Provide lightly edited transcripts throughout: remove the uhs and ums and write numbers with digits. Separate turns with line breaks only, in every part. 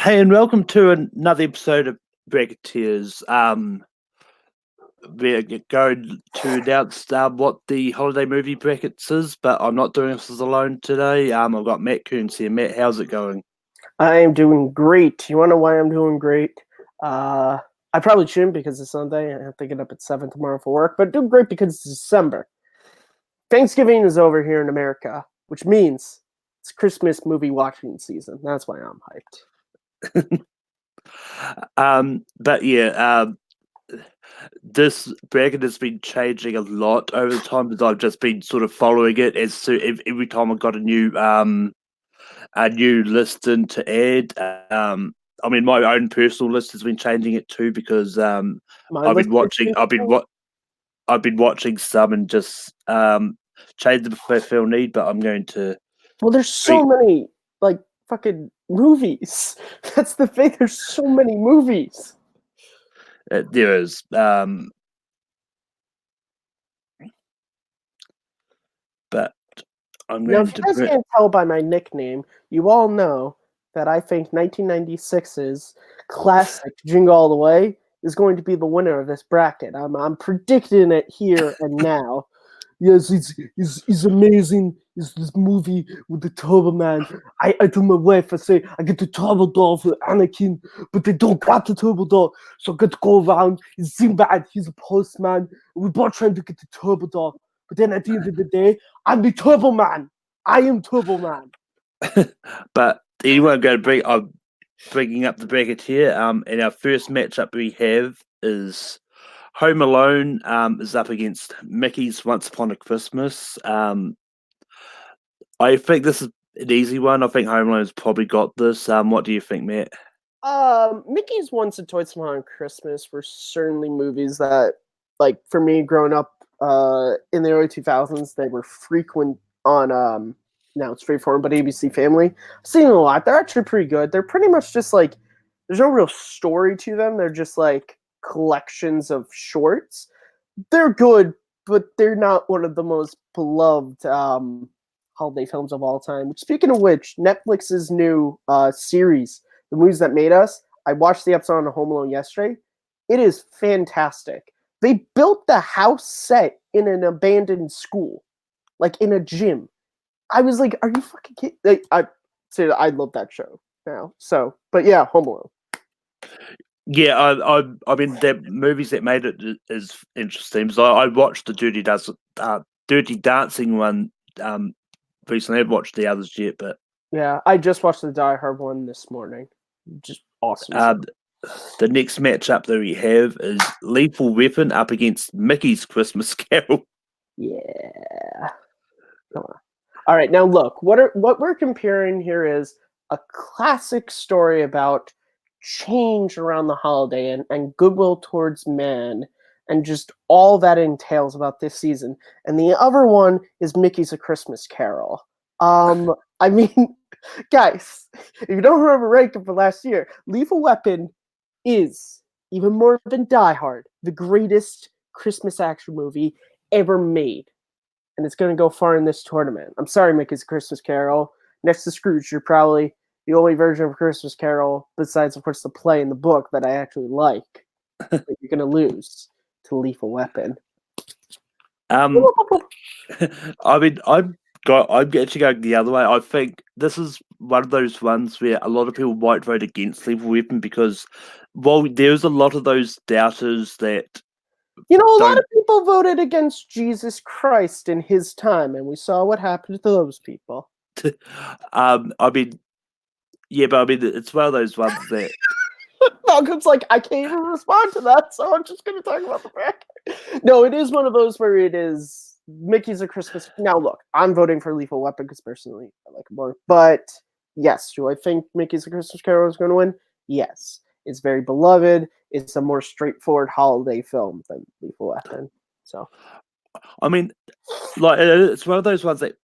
Hey, and welcome to another episode of Bracketeers. We're going to announce what the holiday movie brackets is, but I'm not doing this alone today. I've got Matt Coons here. Matt, how's it going?
I am doing great. You want to know why I'm doing great? I probably shouldn't because it's Sunday. I have to get up at 7 tomorrow for work, but doing great because it's December. Thanksgiving is over here in America, which means it's Christmas movie watching season. That's why I'm hyped.
But yeah, this bracket has been changing a lot over the time as I've just been sort of following it as to every time I've got a new list in to add. I mean, my own personal list has been changing it too because
My
I've
list
been watching. I've been watching some and just change them if I feel need. But I'm going to.
Well, there's so many like fucking movies. That's the thing. There's so many movies.
There is. But I'm
Now,
going
if you
to.
guys can't tell by my nickname, you all know that I think 1996's classic Jingle All the Way is going to be the winner of this bracket. I'm predicting it here and now. Yes, it's amazing. It's this movie with the Turbo Man. I to my wife, I say, I get the Turbo Doll for Anakin, but they don't got the Turbo Doll. So I get to go around. It's Sinbad, he's a postman. We're both trying to get the Turbo Doll. But then at the end of the day, I'm the Turbo Man. I am Turbo Man.
But anyway, I'm bringing up the bracket here. And our first matchup we have is Home Alone is up against Mickey's Once Upon a Christmas. I think this is an easy one. I think Home Alone's probably got this. What do you think, Matt?
Mickey's Once and Twice Upon Christmas were certainly movies that, like, for me growing up in the early 2000s, they were frequent on now it's Freeform, but ABC Family. I've seen them a lot. They're actually pretty good. They're pretty much just like there's no real story to them. They're just like collections of shorts. They're good, but they're not one of the most beloved holiday films of all time. Speaking of which, Netflix's new series, The Movies That Made Us, I watched the episode on Home Alone yesterday. It is fantastic. They built the house set in an abandoned school, like in a gym. I was like, "Are you fucking kidding?" Like, I love that show now. So, but yeah, Home Alone.
Yeah, I mean, the movies that made it is interesting. So I watched the Dirty Dancing one recently. I haven't watched the others yet, but
yeah, I just watched the Die Hard one this morning. Just awesome.
The next matchup that we have is Lethal Weapon up against Mickey's Christmas Carol.
Yeah. All right, now look, what we're comparing here is a classic story about change around the holiday and goodwill towards man and just all that entails about this season. And the other one is Mickey's A Christmas Carol. I mean, guys, if you don't remember ranking for last year, Lethal Weapon is, even more than Die Hard, the greatest Christmas action movie ever made. And it's going to go far in this tournament. I'm sorry, Mickey's Christmas Carol. Next to Scrooge, you're probably the only version of Christmas Carol, besides, of course, the play in the book that I actually like. But you're going to lose to Lethal Weapon.
I mean, I'm actually going the other way. I think this is one of those ones where a lot of people might vote against Lethal Weapon because, well, there's a lot of those doubters that.
You know, a lot of people voted against Jesus Christ in his time, and we saw what happened to those people.
I mean, yeah, but I mean, it's one of those ones that.
Malcolm's like, I can't even respond to that, so I'm just going to talk about the bracket. No, it is one of those where it is Mickey's A Christmas. Now, look, I'm voting for Lethal Weapon because personally I like it more. But yes, do I think Mickey's A Christmas Carol is going to win? Yes. It's very beloved. It's a more straightforward holiday film than Lethal Weapon. So,
I mean, like it's one of those ones that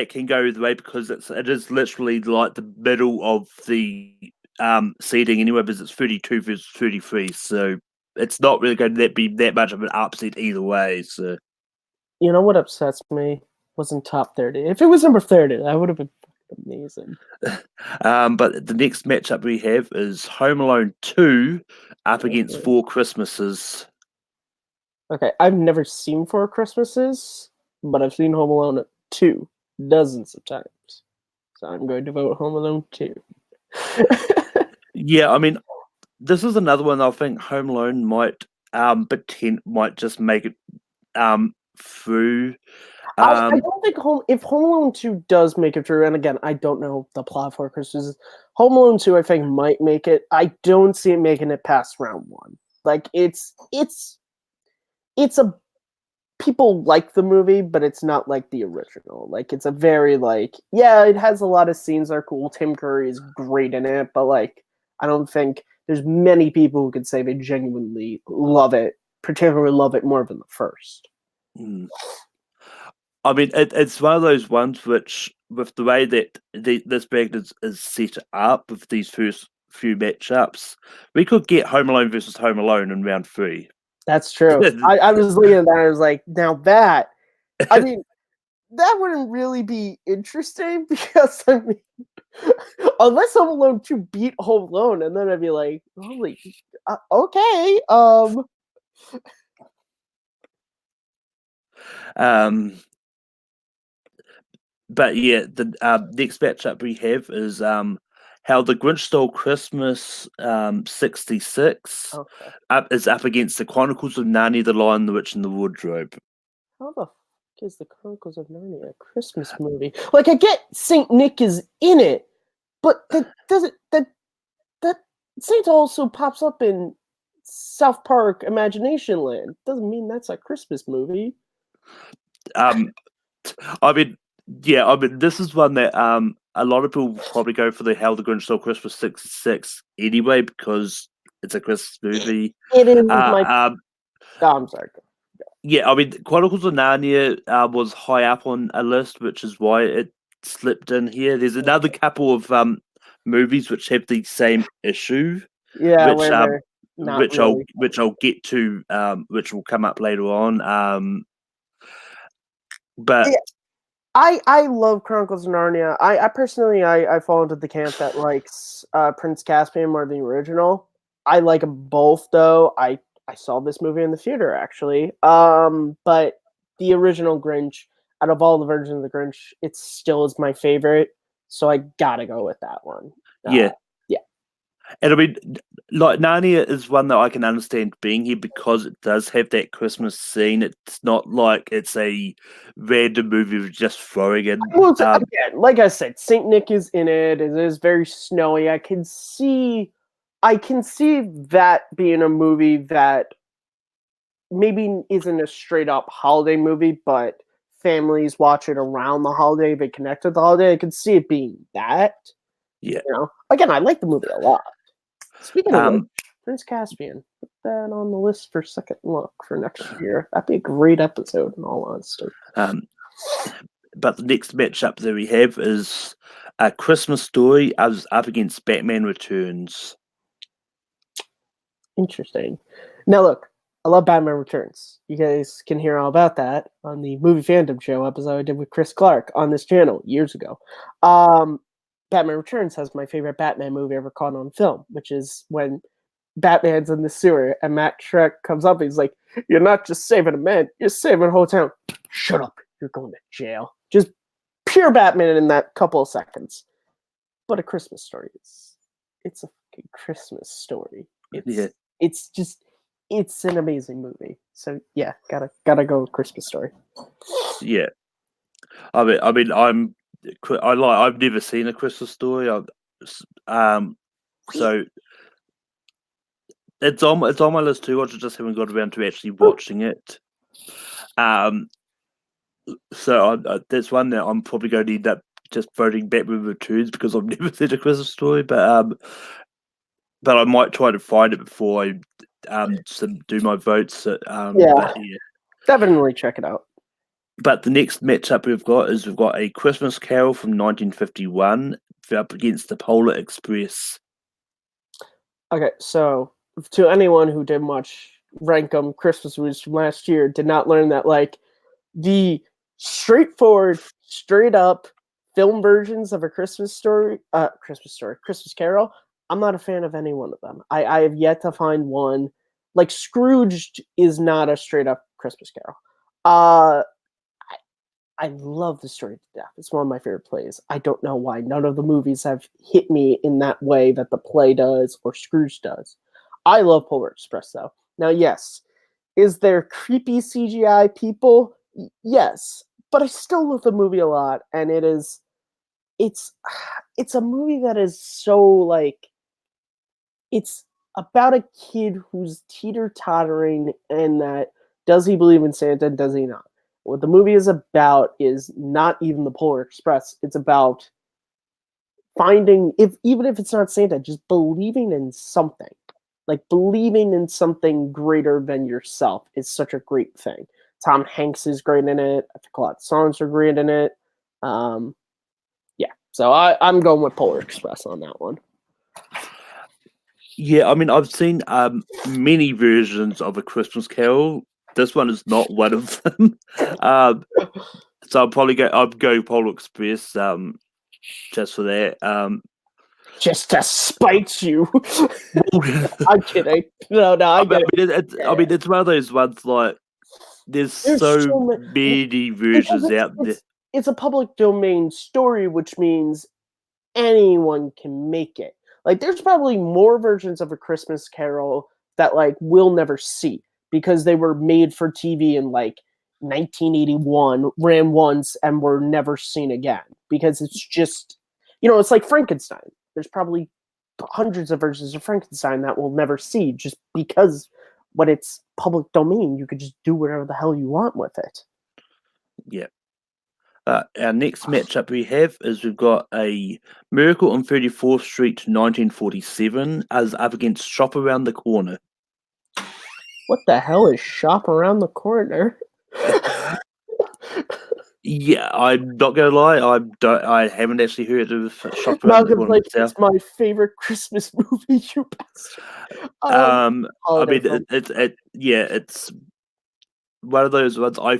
can go either way because it is literally like the middle of the seeding anyway, because it's 32 versus 33, so it's not really going to be that much of an upset either way. So,
you know what upsets me? Wasn't top 30. If it was number 30, that would have been Amazing.
But the next matchup we have is Home Alone 2 up against
Okay.
Four Christmases.
Okay, I've never seen Four Christmases, but I've seen Home Alone 2 dozens of times. So I'm going to vote Home Alone 2.
Yeah, I mean, this is another one I think Home Alone might just make it through.
I don't think if Home Alone 2 does make it through, and again, I don't know the plot for Christmas. Home Alone 2, I think, might make it. I don't see it making it past round 1. Like it's a people like the movie, but it's not like the original. Like it's a very yeah, it has a lot of scenes that are cool. Tim Curry is great in it, but like I don't think there's many people who could say they genuinely love it, particularly love it more than the first.
Mm. I mean, it's one of those ones which, with the way that this bracket is set up with these first few matchups, we could get Home Alone versus Home Alone in round 3.
That's true. I was looking at that. I was like, now that I mean, that wouldn't really be interesting because I mean, unless Home Alone 2 beat Home Alone, and then I'd be like, holy, okay,
But yeah, the next matchup we have is How the Grinch Stole Christmas 66
okay.
is up against the Chronicles of Narnia, The Lion, the Witch, and the Wardrobe.
How the fuck is the Chronicles of Narnia a Christmas movie? Like, I get Saint Nick is in it, but that doesn't that Saint also pops up in South Park Imagination Land. Doesn't mean that's a Christmas movie.
Um, I mean, yeah, I mean, this is one that a lot of people probably go for the How the Grinch Stole Christmas 66 anyway because it's a Christmas movie.
It is my. I'm sorry.
Yeah, I mean, Chronicles of Narnia was high up on a list, which is why it slipped in here. There's another couple of movies which have the same issue,
Yeah,
which
where they're not really.
which I'll get to, which will come up later on. But
Yeah, I love Chronicles of Narnia. I personally I fall into the camp that likes Prince Caspian more than the original. I like them both though. I saw this movie in the theater actually. But the original Grinch, out of all the versions of the Grinch, it still is my favorite. So I gotta go with that one.
yeah,
Yeah.
and I mean, like Narnia is one that I can understand being here because it does have that Christmas scene. It's not like it's a random movie of just throwing in.
Well, again, like I said, Saint Nick is in it. It is very snowy. I can see that being a movie that maybe isn't a straight up holiday movie, but families watch it around the holiday. They connect with the holiday. I could see it being that.
Yeah.
You know, again, I like the movie a lot. Speaking of which,
Um,
Prince Caspian, put that on the list for second look for next year. That'd be a great episode, in all honesty.
but the next matchup that we have is A Christmas Story as up against Batman Returns.
Interesting. Now, look, I love Batman Returns. You guys can hear all about that on the Movie Fandom Show episode I did with Chris Clark on this channel years ago. Batman Returns has my favorite Batman movie ever caught on film, which is when Batman's in the sewer and Matt Shrek comes up and he's like, "You're not just saving a man, you're saving a whole town. Shut up, you're going to jail." Just pure Batman in that couple of seconds. But A Christmas Story it's a fucking Christmas story. It's just it's an amazing movie. So yeah, gotta go with Christmas Story.
Yeah, I mean, I've never seen A Christmas Story. So it's on my list too. I just haven't got around to actually watching it. So that's one that I'm probably going to end up just voting Batman Returns because I've never seen A Christmas Story. But I might try to find it before I do my votes.
Yeah, definitely check it out.
But the next matchup we've got A Christmas Carol from 1951 up against the Polar Express.
Okay, so to anyone who didn't watch Rankum Christmas movies from last year, did not learn that like the straightforward, straight up film versions of a Christmas Carol, I'm not a fan of any one of them. I have yet to find one. Like Scrooged is not a straight up Christmas Carol. I love the story to death. It's one of my favorite plays. I don't know why none of the movies have hit me in that way that the play does or Scrooge does. I love Polar Express though. Now, yes, is there creepy CGI people? Yes, but I still love the movie a lot, and it's it's a movie that is so like it's about a kid who's teeter tottering, and that does he believe in Santa? Does he not? What the movie is about is not even the Polar Express. It's about finding, if even if it's not Santa, just believing in something. Like believing in something greater than yourself is such a great thing. Tom Hanks is great in it. I think a lot of songs are great in it. Yeah, so I'm going with Polar Express on that one.
Yeah, I mean, I've seen many versions of A Christmas Carol. This one is not one of them. So I'll go Polar Express just for that.
Just to spite you.
Well,
I'm kidding. No, I get it.
I mean, it's one of those ones like there's so many versions out there.
It's a public domain story, which means anyone can make it. Like there's probably more versions of A Christmas Carol that like we'll never see because they were made for TV in like 1981, ran once and were never seen again because it's just it's like Frankenstein. There's probably hundreds of versions of Frankenstein that we'll never see just because when it's public domain, you could just do whatever the hell you want with it.
Yeah. Our next matchup we have is we've got a Miracle on 34th Street 1947 as up against Shop Around the Corner.
What the hell is Shop Around the Corner?
Yeah, I'm not gonna lie. I haven't actually heard of Shop Around the Corner
Like,
myself.
it's my favorite Christmas movie, you bastard.
I mean, it's one of those ones. I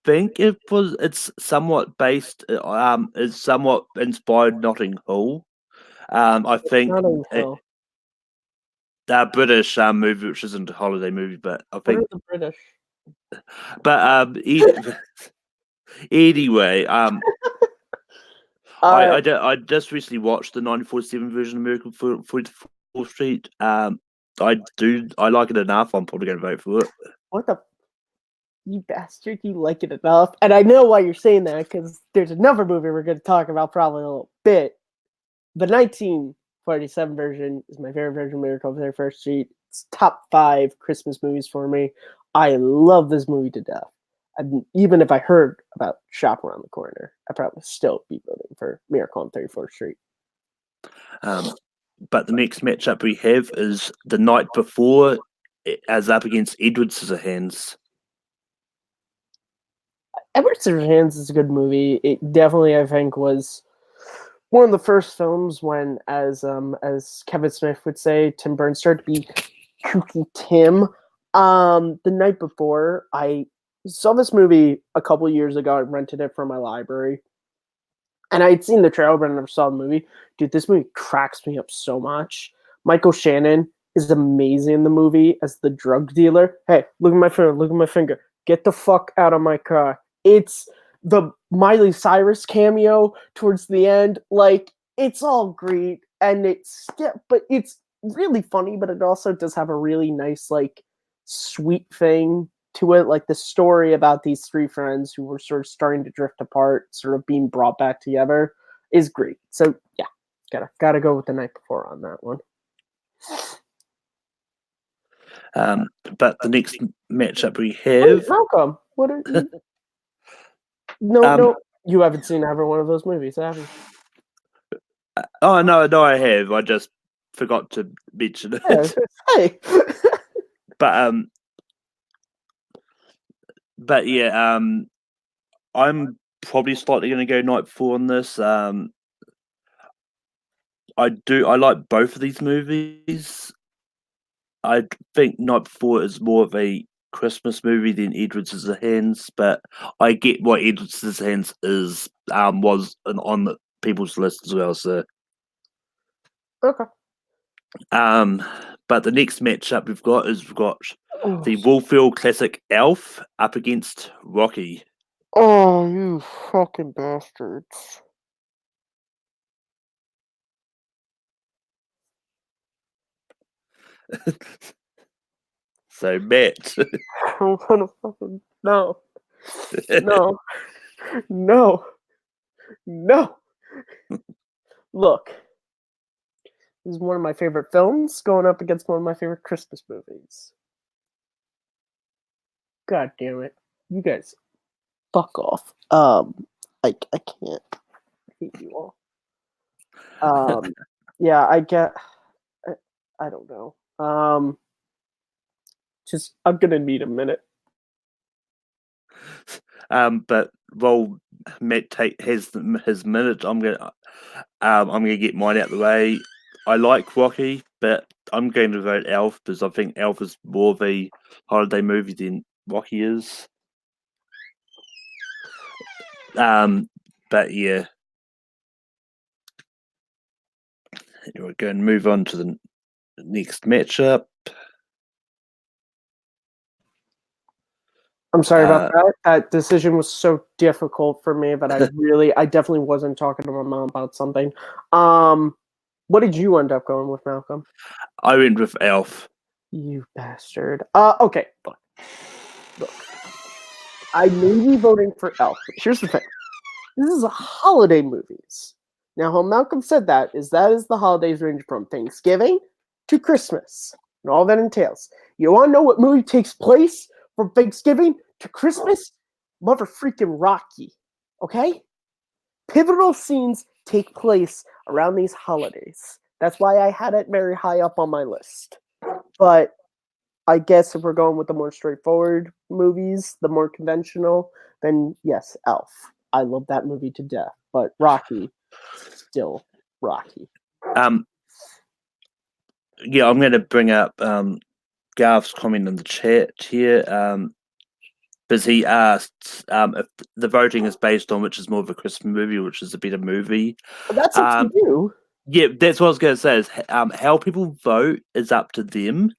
think it's somewhat based. Is somewhat inspired Notting Hill. I think
Notting Hill.
That British movie, which isn't a holiday movie, but I
What
think.
are the British?
But anyway, I just recently watched the 1947 version of Miracle on 34th Street. I like it enough. I'm probably going to vote for it.
What the? You bastard, you like it enough. And I know why you're saying that, because there's another movie we're going to talk about probably a little bit. The 1947 version is my favorite version of Miracle on 34th Street. It's top 5 Christmas movies for me. I love this movie to death. And even if I heard about Shop Around the Corner, I'd probably still be voting for Miracle on 34th Street.
But the next matchup we have is The Night Before as up against Edward Scissorhands.
Edward Scissorhands is a good movie. It definitely, I think, was one of the first films when, as Kevin Smith would say, Tim Burns started to be kooky Tim. The Night Before, I saw this movie a couple years ago. I rented it from my library. And I had seen the trailer, but I never saw the movie. Dude, this movie cracks me up so much. Michael Shannon is amazing in the movie as the drug dealer. Hey, look at my finger. Look at my finger. Get the fuck out of my car. It's the Miley Cyrus cameo towards the end. Like, it's all great. And but it's really funny, but it also does have a really nice, like, sweet thing to it, like the story about these 3 friends who were sort of starting to drift apart, sort of being brought back together, is great. So yeah, gotta go with The Night Before on that one.
But the next matchup we have.
Wait, Malcolm, what are you? No, you haven't seen every one of those movies, have you?
Oh no, I have. I just forgot to mention it.
Yeah, hey.
But yeah, I'm probably slightly going to go Night Before on this. I like both of these movies. I think Night Before is more of a Christmas movie than Edward Scissorhands, but I get what Edward Scissorhands is was on the people's list as well. So,
Okay.
but the next matchup we've got
Oh,
the Wolfville classic Elf up against Rocky.
oh, you fucking bastards.
So Matt,
I'm gonna fucking no, no, no, no. Look, this is one of my favorite films going up against one of my favorite Christmas movies. God damn it, you guys, fuck off. I can't hate you all. Yeah, I get. I don't know. Just I'm gonna need a minute.
but while Matt has his minute, I'm gonna get mine out of the way. I like Rocky, but I'm going to vote Elf because I think Elf is more of a holiday movie than Rocky is. But yeah, we're going to move on to the next matchup.
I'm sorry about that. That decision was so difficult for me, but I definitely wasn't talking to my mom about something. What did you end up going with, Malcolm?
I went with Elf.
You bastard. Okay, look. I may be voting for Elf, but here's the thing. This is a holiday movies. Now, how Malcolm said that is the holidays range from Thanksgiving to Christmas and all that entails. You want to know what movie takes place from Thanksgiving to Christmas? Mother freaking Rocky. Okay? Pivotal scenes take place around these holidays. That's why I had it very high up on my list. But I guess if we're going with the more straightforward movies, the more conventional, then yes, Elf. I love that movie to death. But Rocky, still Rocky.
Yeah, I'm going to bring up Garth's comment in the chat here. Because he asked if the voting is based on which is more of a Christmas movie, which is a better movie.
But that's up to you.
Yeah, that's what I was going to say. Is how people vote is up to them.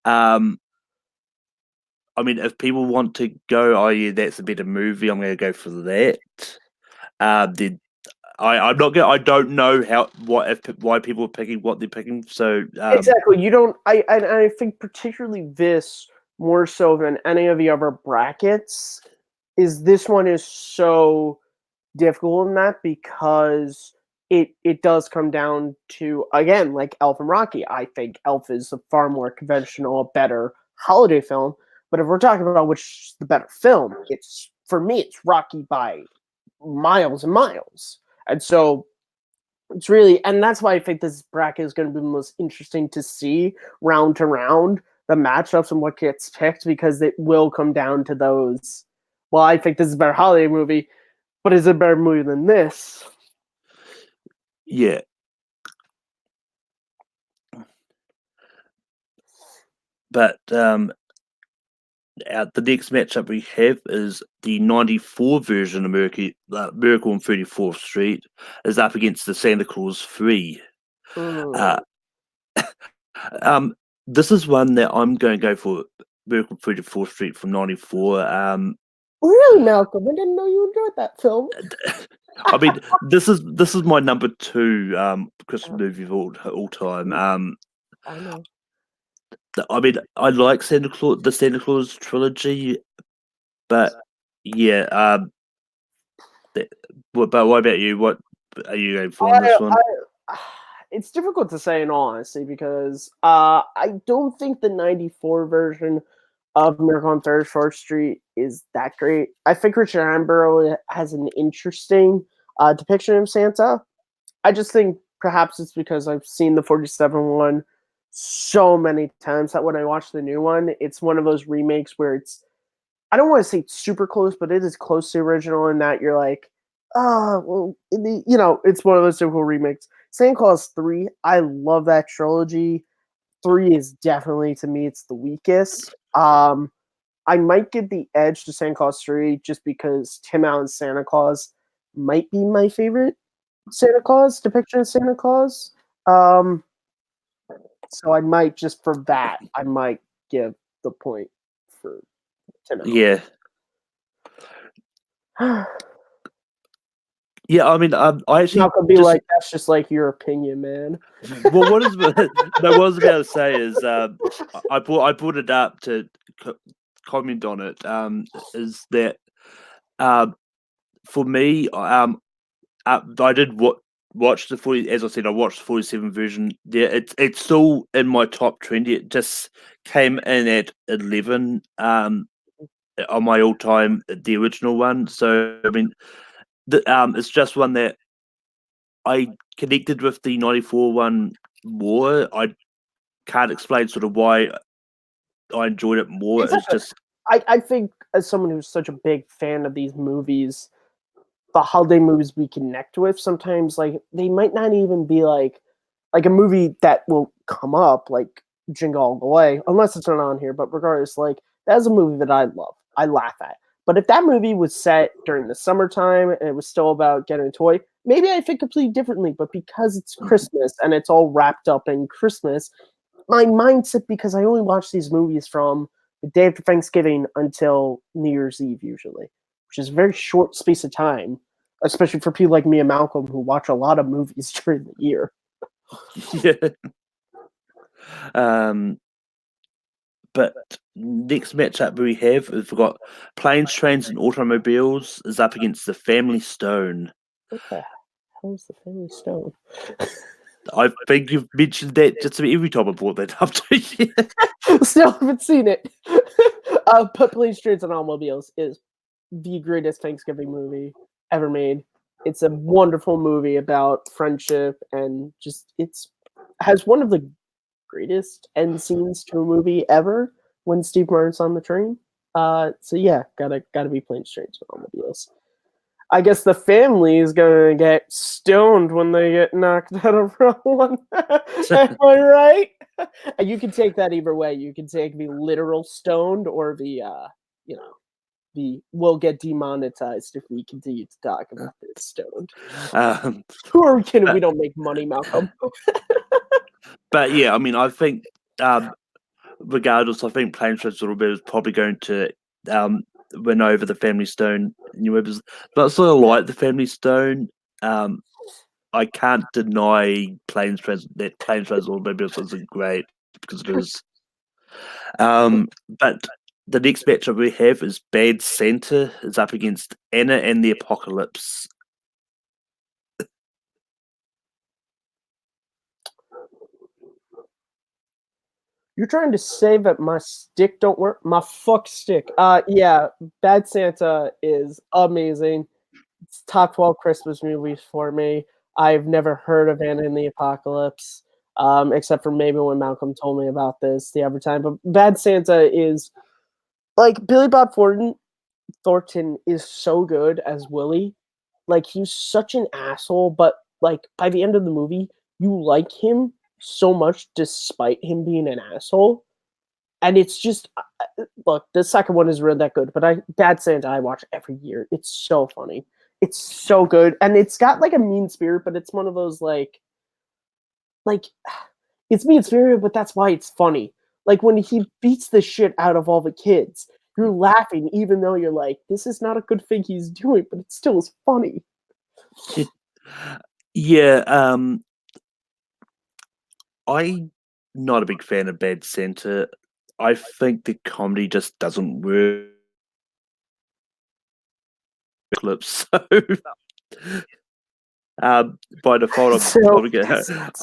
I mean, if people want to go, oh yeah, that's a better movie, I'm going to go for that. Then I'm not going. I don't know why people are picking what they're picking. So
Exactly. You don't. I think particularly this more so than any of the other brackets is this one is so difficult in that because it does come down to again like Elf and Rocky. I think Elf is a far more conventional, a better holiday film. But if we're talking about which is the better film, it's for me it's Rocky by miles and miles. And so it's really, and that's why I think this bracket is going to be the most interesting to see round to round the matchups and what gets picked because it will come down to those. Well, I think this is a better holiday movie, but is it a better movie than this?
yeah. But the next matchup we have is the '94 version of Miracle on 34th Street is up against the Santa Claus 3. This is one that I'm going to go for Miracle on 34th Street from '94.
Really, Malcolm? I didn't know you enjoyed that film.
I mean, this is my number 2 Christmas movie of all time.
I know.
I mean, I like the Santa Claus trilogy, but yeah. But what about you? What are you going for on this one?
It's difficult to say in all honesty because I don't think the '94 version of Miracle on 34th Street is that great. I think Richard Attenborough has an interesting depiction of Santa. I just think perhaps it's because I've seen the 47 one so many times that when I watch the new one, it's one of those remakes where it's I don't want to say it's super close, but it is close to the original in that you're like, oh, well, it's one of those typical remakes. Santa Claus 3, I love that trilogy. 3 is definitely, to me, it's the weakest. I might give the edge to Santa Claus 3 just because Tim Allen's Santa Claus might be my favorite Santa Claus depiction of Santa Claus. So I might just for that, I might give the point for Tim
Yeah.
Allen.
Yeah, I mean, I actually
Not gonna be like that's just like your opinion, man.
well, what is no? What I was about to say is, I brought it up to comment on it. Is that for me, I did watch the 40. As I said, I watched the 47 version. Yeah, it's still in my top 20. It just came in at 11. On my all time, the original one. So I mean, it's just one that I connected with the 94 one more. I can't explain sort of why I enjoyed it more.
It's
It's
such a,
just
I think as someone who's such a big fan of these movies, the holiday movies we connect with sometimes like they might not even be like a movie that will come up like Jingle All the Way, unless it's not on here. But regardless, like that's a movie that I love. I laugh at. But if that movie was set during the summertime and it was still about getting a toy, maybe I think completely differently. But because it's Christmas and it's all wrapped up in Christmas, my mindset, because I only watch these movies from the day after Thanksgiving until New Year's Eve usually, which is a very short space of time, especially for people like me and Malcolm who watch a lot of movies during the year.
yeah. Um, but next matchup we have is we've got Planes, Trains, and Automobiles is up against the Family Stone.
What the hell is the Family Stone?
I think you've mentioned that just about every time I brought that up to you.
Still haven't seen it. But Police, Trains, and Automobiles is the greatest Thanksgiving movie ever made. It's a wonderful movie about friendship and just has one of the greatest end scenes to a movie ever when Steve Martin's on the train. So yeah, gotta be Planes, Trains, and Automobiles. I guess the family is gonna get stoned when they get knocked out of row one. Am I right? You can take that either way. You can take the literal stoned or the the will get demonetized if we continue to talk about this stoned. Who are we kidding? We don't make money, Malcolm.
But yeah, I mean, I think regardless, I think Planes, Trains, and Automobiles is probably going to win over the Family Stone. But I sort of like the Family Stone. I can't deny Planes, Trains, and Automobiles isn't great because it is. But the next matchup we have is Bad Santa is up against Anna and the Apocalypse.
You're trying to say that my stick don't work? My fuck stick. Yeah, Bad Santa is amazing. It's top 12 Christmas movies for me. I've never heard of Anna and the Apocalypse, except for maybe when Malcolm told me about this the other time. But Bad Santa is like Billy Bob Thornton is so good as Willie. Like he's such an asshole, but like by the end of the movie, you like him so much despite him being an asshole. And it's just look, the second one is really that good, but Bad Santa I watch every year. It's so funny. It's so good. And it's got like a mean spirit, but it's one of those like it's mean spirited, but that's why it's funny. Like when he beats the shit out of all the kids, you're laughing even though you're like, this is not a good thing he's doing, but it still is funny.
Yeah, I'm not a big fan of Bad Santa. I think the comedy just doesn't work. So, by default,
So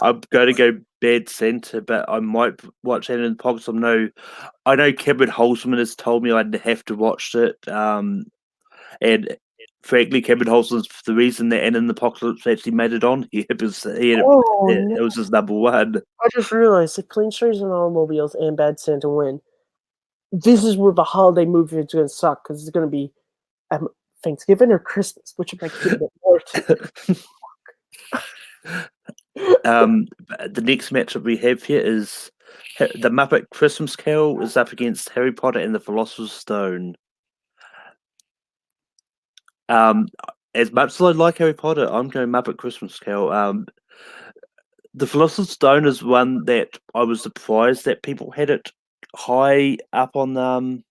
I'm going to go Bad Santa, but I might watch it in the pockets. I know Kevin Holzman has told me I'd have to watch it. And frankly, Kevin Holzman's the reason that Anna and the Apocalypse actually made it on here because
oh, no.
it was his number one.
I just realized if Planes, Trains, and Automobiles and Bad Santa win, this is where the holiday movie is going to suck because it's going to be Thanksgiving or Christmas, which am I giving it more to?
The next matchup we have here is The Muppet Christmas Carol is up against Harry Potter and the Philosopher's Stone. As much as I like Harry Potter, I'm going Muppet Christmas Carol. The Philosopher's Stone is one that I was surprised that people had it high up on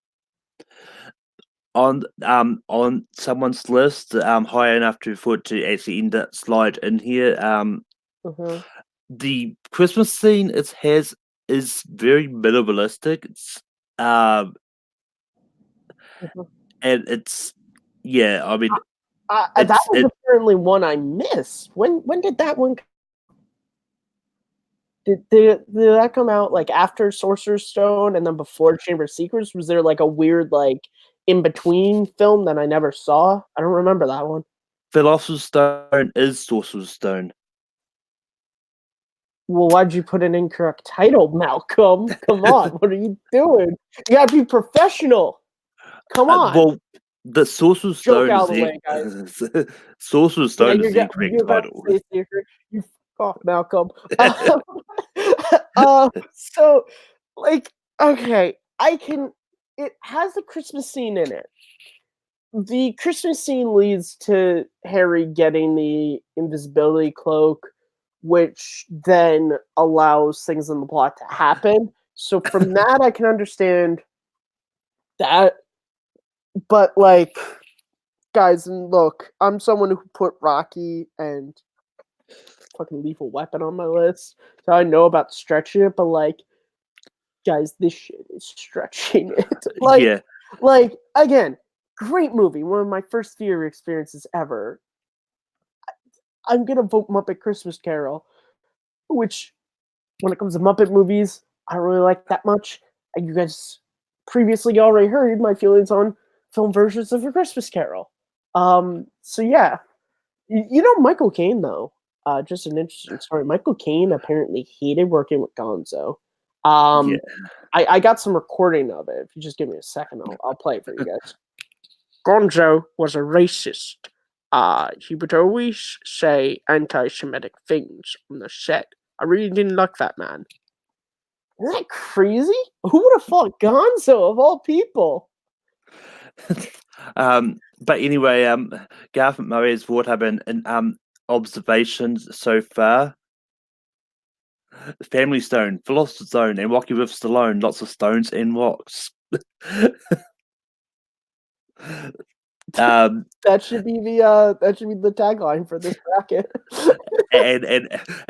someone's list, high enough for it to actually slide in here.
Uh-huh.
The Christmas scene is very minimalistic. It's um
Uh-huh.
and it's yeah, I mean
That
it's
was
it
apparently one I missed. When did that one? Did that come out like after Sorcerer's Stone and then before Chamber of Secrets? Was there like a weird like in between film that I never saw? I don't remember that one.
Philosopher's Stone is Sorcerer's Stone.
Well, why'd you put an incorrect title, Malcolm? Come on, what are you doing? You gotta be professional. Come on,
Well, the Sorcerer's
joke
Stone
out
is
of the way, guys.
Sorcerer's
Yeah,
Stone is the correct
you're about
title.
to say secret. You fuck off, Malcolm. So, like, okay, I can. It has a Christmas scene in it. The Christmas scene leads to Harry getting the invisibility cloak, which then allows things in the plot to happen. So from that, I can understand that. But like, guys, and look, I'm someone who put Rocky and fucking Lethal Weapon on my list, so I know about stretching it. But like, guys, this shit is stretching it.
Yeah,
Like again, great movie, one of my first theater experiences ever. I'm gonna vote Muppet Christmas Carol, which when it comes to Muppet movies, I don't really like that much. And you guys previously already heard my feelings on film versions of A Christmas Carol. So yeah, you know Michael Caine though. Just an interesting story. Michael Caine apparently hated working with Gonzo.
yeah.
Um, I got some recording of it. If you just give me a second, I'll play it for you guys. Gonzo was a racist. He would always say anti-Semitic things on the set. I really didn't like that man. Isn't that crazy? Who would have thought Gonzo of all people?
But anyway, Garth Murray has brought up in observations so far. Family Stone, Philosopher's Stone, and Rocky with Stallone. Lots of stones and rocks. um,
That should be the tagline for this bracket.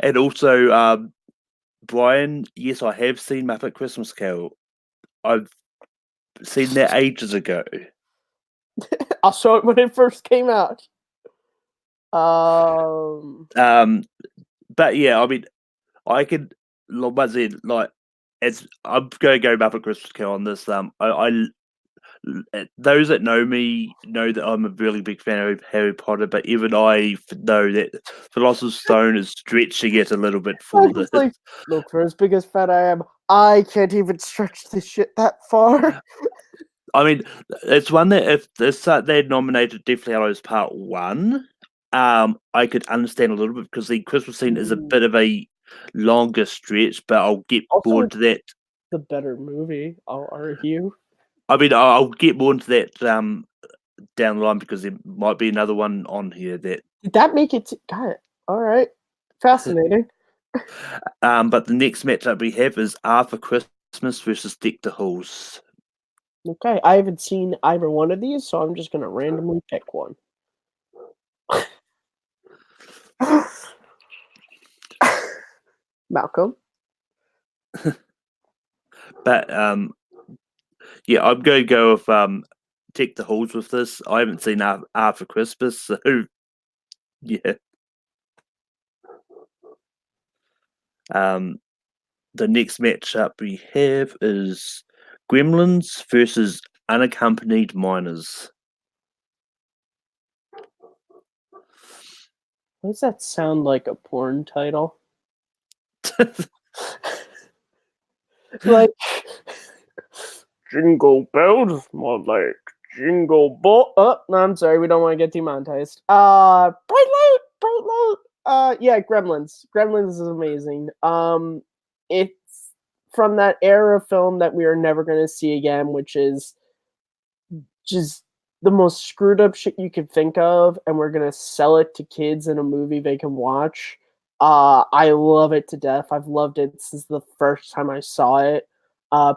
and also Brian. Yes, I have seen Muppet Christmas Carol. I've seen that ages ago.
I'll show it when it first came out.
But yeah, I mean, I could, like, it's. I'm going to go Muppet Christmas Carol on this. Those that know me know that I'm a really big fan of Harry Potter, but even I know that Philosopher's Stone is stretching it a little bit for
I'm
this.
just like, look, for as big as fat I am, I can't even stretch this shit that far.
I mean, it's one that if this they're nominated Deathly Hallows Part One, I could understand a little bit because the Christmas scene is a bit of a longer stretch, but I'll get
Also,
more into that.
the better movie, I'll argue.
I mean, I'll get more into that down the line because there might be another one on here that.
Did that make it? Got it. All right, fascinating.
But the next matchup we have is Arthur Christmas versus Deck the Halls.
Okay, I haven't seen either one of these, so I'm just gonna randomly pick one. Malcolm.
But yeah, I'm going to go with Deck the Halls with this. I haven't seen Arthur Christmas, so yeah. The next matchup we have is Gremlins versus Unaccompanied Minors.
Why does that sound like a porn title? Like Jingle bells, more like jingle ball. Oh, no, I'm sorry, we don't want to get demonetized. Bright light, bright light. Yeah, Gremlins. Gremlins is amazing. It's from that era of film that we are never going to see again, which is just the most screwed up shit you could think of, and we're gonna sell it to kids in a movie they can watch. I love it to death. I've loved it since the first time I saw it.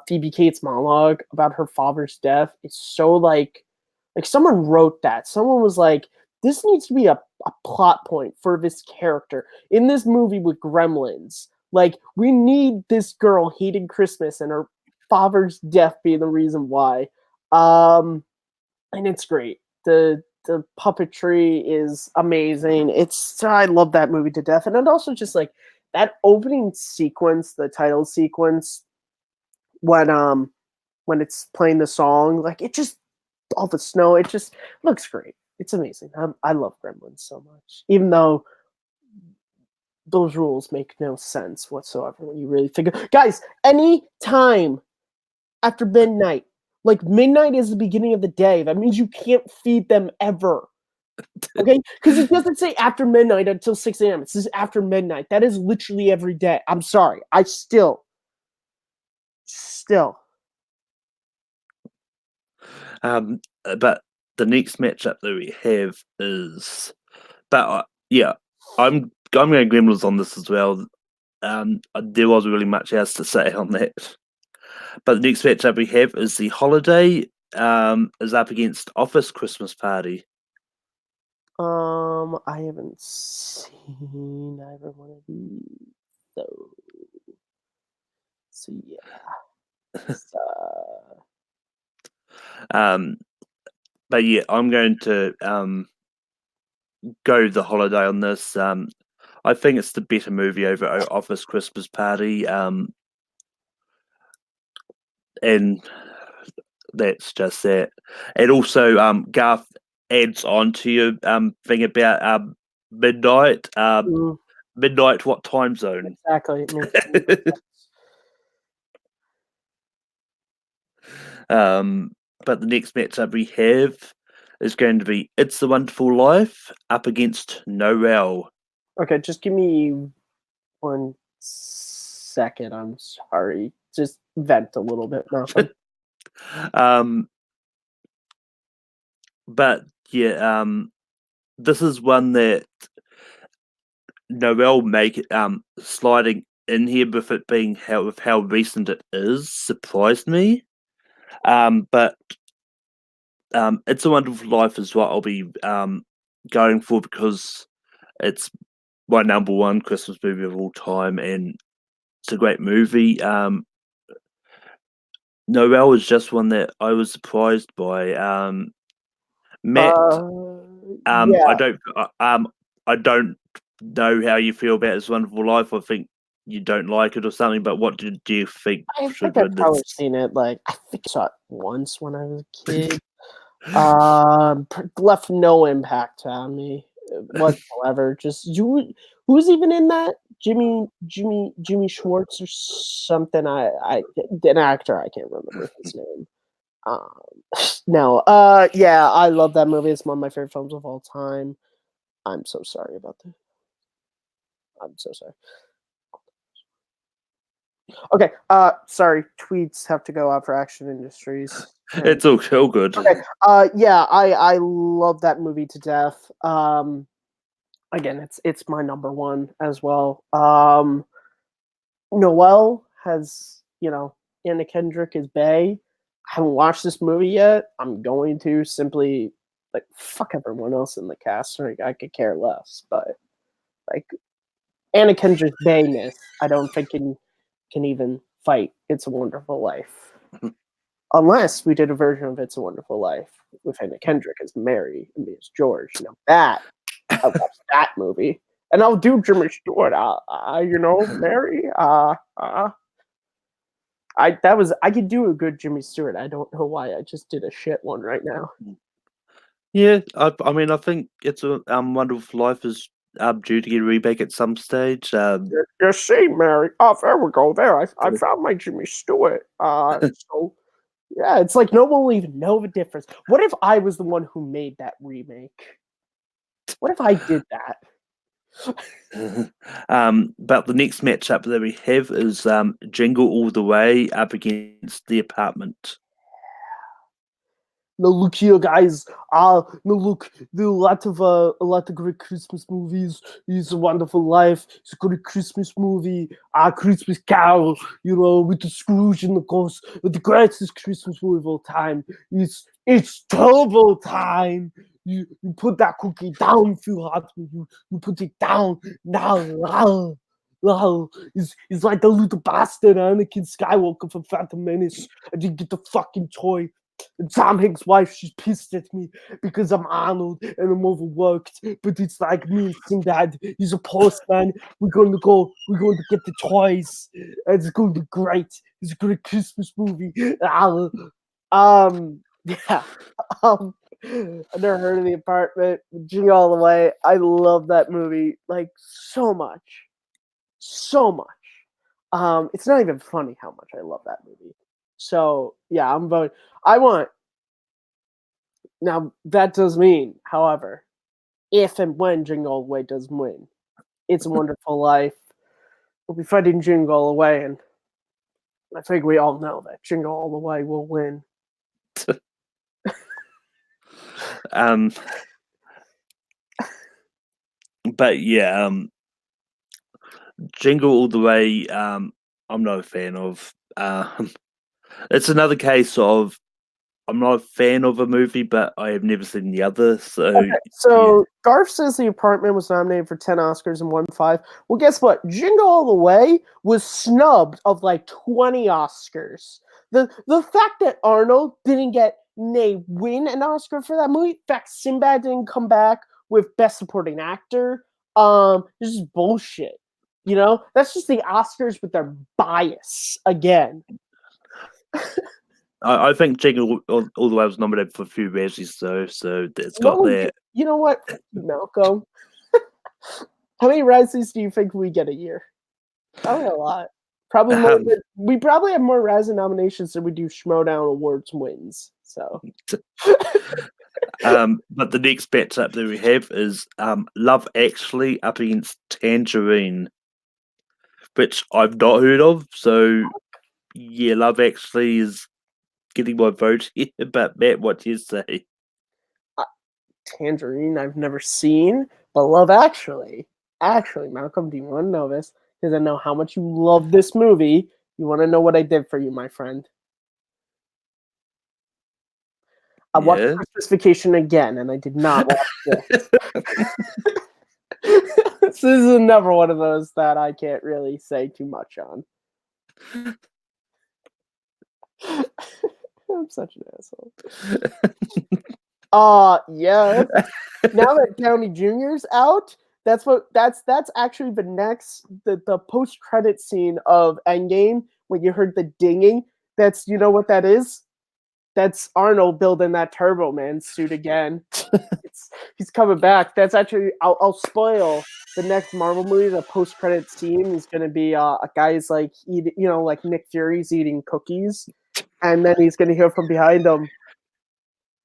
Phoebe Cates' monologue about her father's death is so like someone wrote that. Someone was like, this needs to be a plot point for this character in this movie with Gremlins. Like, we need this girl hating Christmas and her father's death being the reason why. And it's great. The puppetry is amazing. I love that movie to death. And it also just like that opening sequence, the title sequence, when it's playing the song, like it just all the snow, it just looks great. It's amazing. I love Gremlins so much, even though those rules make no sense whatsoever when you really think of guys. Any time after midnight, like midnight is the beginning of the day. That means you can't feed them ever. Okay? Because it doesn't say after midnight until 6 a.m. It says after midnight. That is literally every day. I'm sorry. I still.
But the next matchup that we have is, yeah, I'm going Gremlins on this as well. There wasn't really much else to say on that. But the next matchup we have is The Holiday. Is up against Office Christmas Party.
I haven't seen either one of these, so yeah.
But yeah, I'm going to go The Holiday on this. I think it's the better movie over Office Christmas Party. And that's just that. And also, Garth adds on to your thing about midnight. Midnight, what time zone?
Exactly.
But the next matchup we have is going to be It's a Wonderful Life up against Noel.
Okay, just give me 1 second. I'm sorry. Just vent a little bit now.
But yeah, this is one that Noel make it sliding in here with it being how recent it is surprised me. But It's a Wonderful Life is what I'll be going for because it's my number one Christmas movie of all time, and it's a great movie. Noel is just one that I was surprised by. Matt,
Yeah.
I don't know how you feel about It's a Wonderful Life. I think you don't like it or something. But what do you think
I
should
think I've
win
probably
this?
seen it. Like I think I saw it once when I was a kid. Left no impact on me whatsoever. Just who's even in that? Jimmy Schwartz or something. An actor. I can't remember his name. No. Yeah, I love that movie. It's one of my favorite films of all time. I'm so sorry about that. I'm so sorry. Okay. Sorry. Tweets have to go out for Action Industries.
It's all good.
Okay. Yeah, I love that movie to death. Again, it's my number one as well. Noel has, Anna Kendrick is Bay. I haven't watched this movie yet. I'm going to simply like fuck everyone else in the cast. Like, I could care less, but like Anna Kendrick's Bayness, I don't think can even fight It's a Wonderful Life. Unless we did a version of It's a Wonderful Life with Anna Kendrick as Mary and me as George. That I watch that movie, and I'll do Jimmy Stewart. Mary. I could do a good Jimmy Stewart. I don't know why I just did a shit one right now.
Yeah, I mean, I think It's a Wonderful Life is due to get a remake at some stage.
You see, Mary. Oh, there we go. There, I found my Jimmy Stewart. So yeah, it's like no one will even know the difference. What if I was the one who made that remake? What if I did that?
But the next matchup that we have is Jingle All the Way up against The Apartment.
No, look here, guys. No, look. There are a lot of great Christmas movies. It's a Wonderful Life. It's a great Christmas movie. Christmas Carol. You know, with the Scrooge and the Ghost. The greatest Christmas movie of all time. It's terrible time. You put that cookie down, Phil Hartman. You put it down now. It's like the little bastard Anakin Skywalker from Phantom Menace. I didn't get the fucking toy. And Tom Hanks' wife, she's pissed at me because I'm Arnold and I'm overworked. But it's like me and Sinbad. He's a postman. We're going to get the toys. It's going to be great. It's a great Christmas movie. Yeah. I never heard of The Apartment. Jingle All the Way. I love that movie like so much. So much. It's not even funny how much I love that movie. So yeah, I'm voting. Now that does mean, however, if and when Jingle All the Way does win, It's a Wonderful Life. We'll be fighting Jingle All the Way, and I think we all know that Jingle All the Way will win.
But yeah, Jingle All the Way, I'm not a fan of. It's another case of I'm not a fan of a movie, but I have never seen the other.
So Garth says The Apartment was nominated for 10 Oscars and won 5. Well, guess what? Jingle All the Way was snubbed of like 20 Oscars. The fact that Arnold didn't win an Oscar for that movie, in fact, Sinbad didn't come back with Best Supporting Actor. This is bullshit. You know, that's just the Oscars with their bias again.
I think Jingle All the Way was nominated for a few Razzies, though, so it's got that.
You know what, Malcolm? How many Razzies do you think we get a year? Probably a lot. Probably more. We probably have more Razzie nominations than we do Schmodown Awards wins. So.
But the next matchup that we have is Love Actually up against Tangerine, which I've not heard of. So yeah, Love Actually is getting my vote here. But Matt, what do you say?
Tangerine, I've never seen, but Love Actually. Actually, Malcolm, do you want to know this? Because I know how much you love this movie. You want to know what I did for you, my friend? I watched Christmas Vacation again, and I did not watch this. This is another one of those that I can't really say too much on. I'm such an asshole. Yeah. Now that Downey Jr.'s out, that's actually the post-credit scene of Endgame when you heard the dinging. That's, you know what that is? That's Arnold building that Turbo Man suit again. He's coming back. That's actually, I'll spoil the next Marvel movie. The post-credit scene is going to be a guy's like eating, you know, like Nick Fury's eating cookies, and then he's going to hear from behind him,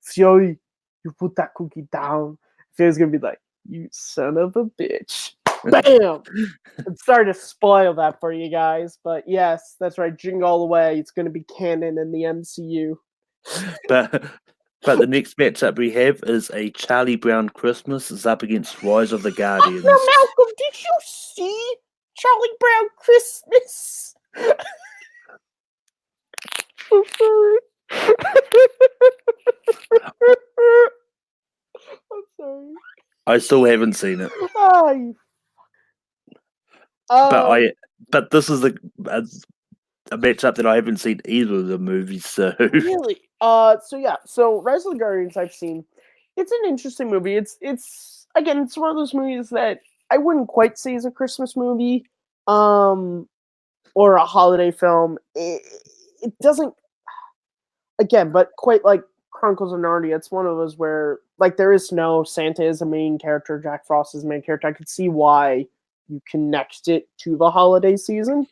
Fury, you put that cookie down. Fury's going to be like, you son of a bitch. Bam! I'm sorry to spoil that for you guys, but yes, that's right. Jingle All the Way. It's going to be canon in the MCU.
But the next matchup we have is a Charlie Brown Christmas is up against Rise of the Guardians.
Now, Malcolm, did you see Charlie Brown Christmas? I'm sorry. I'm sorry.
I still haven't seen it. But this is a matchup that I haven't seen either of the movies. So
really, so Rise of the Guardians I've seen. It's an interesting movie. It's again, it's one of those movies that I wouldn't quite say is a Christmas movie, or a holiday film. It doesn't, again, but quite like Chronicles of Narnia. It's one of those where like there is no Santa is a main character, Jack Frost is the main character. I could see why you connect it to the holiday season.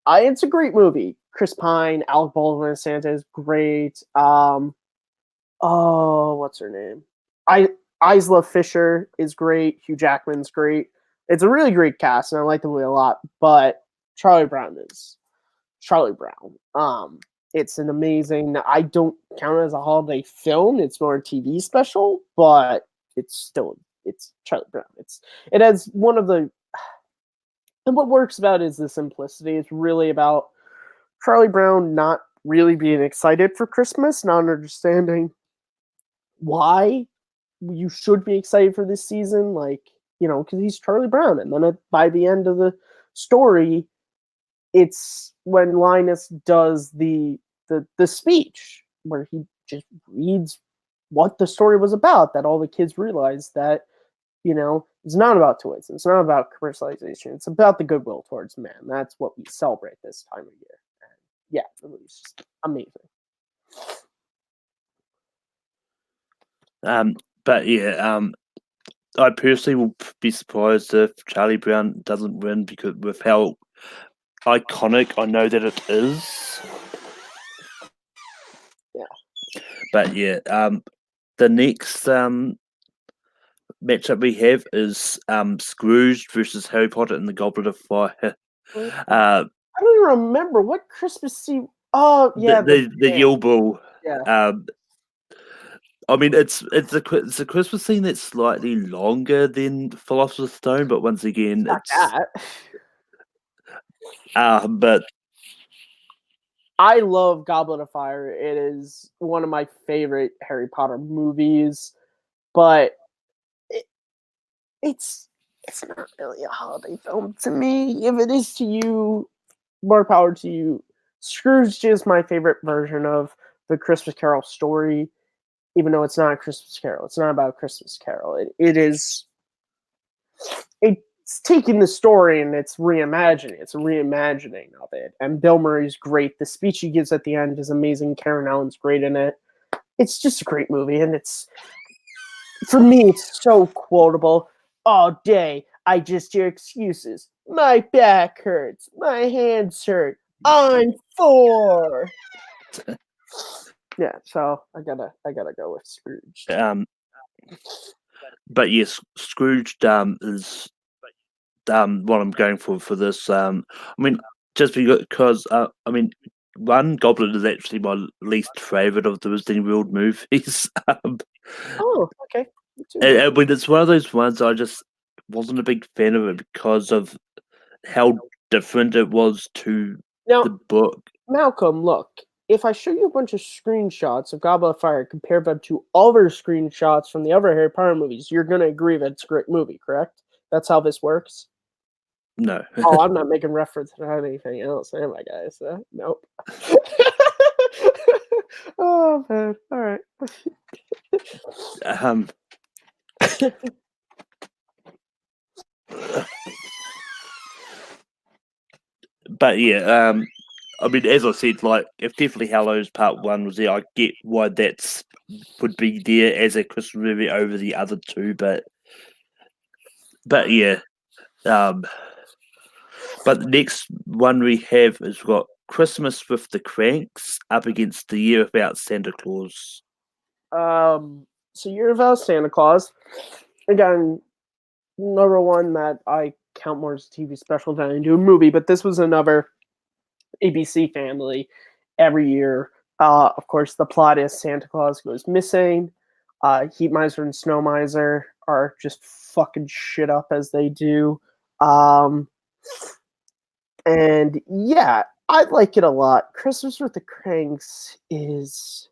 It's a great movie. Chris Pine, Alec Baldwin as Santa is great. What's her name? Isla Fisher is great. Hugh Jackman's great. It's a really great cast, and I like the movie a lot. But Charlie Brown is Charlie Brown. It's an amazing. I don't count it as a holiday film. It's more a TV special, but it's Charlie Brown. It has one of the and what works about it is the simplicity. It's really about Charlie Brown not really being excited for Christmas, not understanding why you should be excited for this season, like, because he's Charlie Brown. And then by the end of the story, it's when Linus does the speech where he just reads what the story was about, that all the kids realize that, it's not about toys. It's not about commercialization. It's about the goodwill towards man. That's what we celebrate this time of year. And yeah, the movie's just amazing.
But yeah, I personally will be surprised if Charlie Brown doesn't win because with how iconic I know that it is.
Yeah.
But yeah, the next matchup we have is Scrooge versus Harry Potter and the Goblet of Fire.
I don't even remember what Christmas Eve. Oh yeah,
the Yule Ball.
Yeah.
I mean, it's a Christmas scene that's slightly longer than Philosopher's Stone, but once again, but
I love Goblet of Fire. It is one of my favorite Harry Potter movies, but it's not really a holiday film to me. If it is to you, more power to you. Scrooge is my favorite version of the Christmas Carol story, even though it's not a Christmas Carol. It's not about Christmas Carol. It's taking the story and it's reimagining. It's a reimagining of it. And Bill Murray's great. The speech he gives at the end is amazing. Karen Allen's great in it. It's just a great movie, and for me, it's so quotable. All day, I just hear excuses. My back hurts. My hands hurt. I'm 4. Yeah, so I gotta go with Scrooge.
But yes, Scrooge is what I'm going for this. I mean, just because I mean, one Goblet is actually my least favorite of the Disney World movies.
Oh, okay.
I mean, it's one of those ones I just wasn't a big fan of it because of how different it was to the book.
Malcolm, look, if I show you a bunch of screenshots of Goblet of Fire, compare them to other screenshots from the other Harry Potter movies, you're going to agree that it's a great movie, correct? That's how this works?
No.
Oh, I'm not making reference to anything else, am I, guys? Nope. Oh, man. All right.
But yeah, I mean, as I said, like if Deathly Hallows Part 1 was there, I get why that would be there as a Christmas movie over the other two, but yeah. But the next one we have is we've got Christmas with the Cranks up against the Year Without Santa Claus.
So Year Without Santa Claus, again, another one that I count more as a TV special than I do a movie, but this was another ABC family every year. Of course, the plot is Santa Claus goes missing. Heat Miser and Snow Miser are just fucking shit up as they do. And yeah, I like it a lot. Christmas with the Cranks is...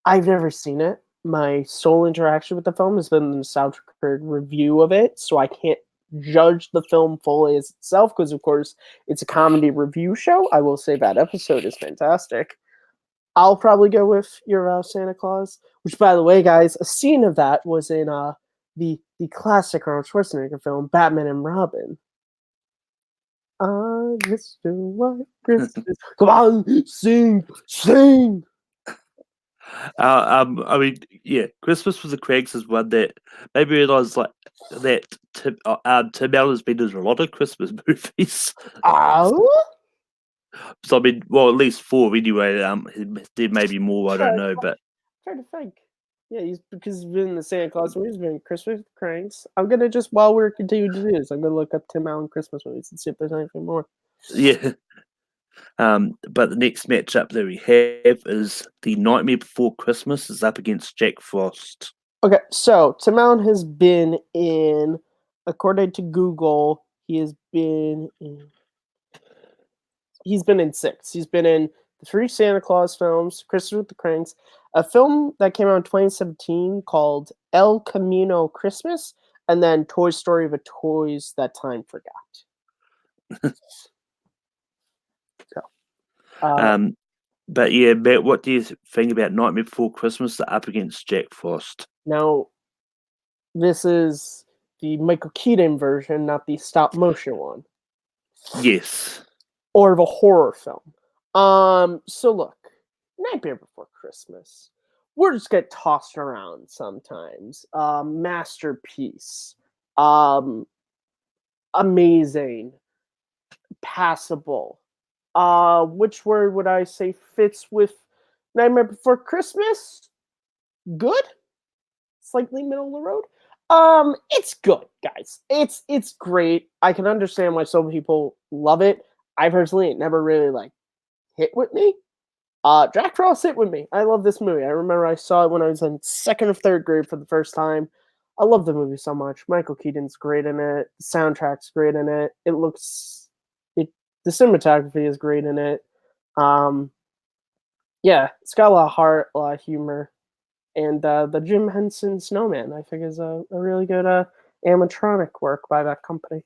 I've never seen it. My sole interaction with the film has been the nostalgic review of it, so I can't judge the film fully as itself because, of course, it's a comedy review show. I will say that episode is fantastic. I'll probably go with Year Without Santa Claus, which, by the way, guys, a scene of that was in the classic Arnold Schwarzenegger film Batman and Robin. Mr. White Christmas. Come on, sing.
I mean, yeah, Christmas with the Cranks is one that made me realise like that Tim Allen's been in a lot of Christmas movies.
Oh.
So I mean, well, at least 4 anyway. There may be more. I don't know, but
trying to think. Yeah, because he's been in the Santa Claus movies, been in Christmas with the Cranks. I'm gonna just while we're continuing to do this, I'm gonna look up Tim Allen Christmas movies and see if there's anything more.
Yeah. But the next matchup that we have is The Nightmare Before Christmas is up against Jack Frost.
Okay, so Tim Allen has been in, according to Google, he's been in 6. He's been in the 3 Santa Claus films, Christmas with the Cranks, a film that came out in 2017 called El Camino Christmas, and then Toy Story the Toys That Time Forgot. So,
Um, but yeah, Matt, what do you think about Nightmare Before Christmas up against Jack Frost?
now this is the Michael Keaton version, not the stop motion one,
Yes.
or the horror film. So look, Nightmare Before Christmas. Words get tossed around sometimes. Masterpiece. Um, Amazing. Passable. Which word would I say fits with Nightmare Before Christmas? Good? Slightly middle of the road. It's good, guys. It's great. I can understand why some people love it. I personally, it never really like hit with me. Jack Frost hit with me. I love this movie. I remember I saw it when I was in 2nd or 3rd grade for the first time. I love the movie so much. Michael Keaton's great in it. The soundtrack's great in it. The cinematography is great in it. Yeah, it's got a lot of heart, a lot of humor, and the Jim Henson Snowman I think is a really good animatronic work by that company.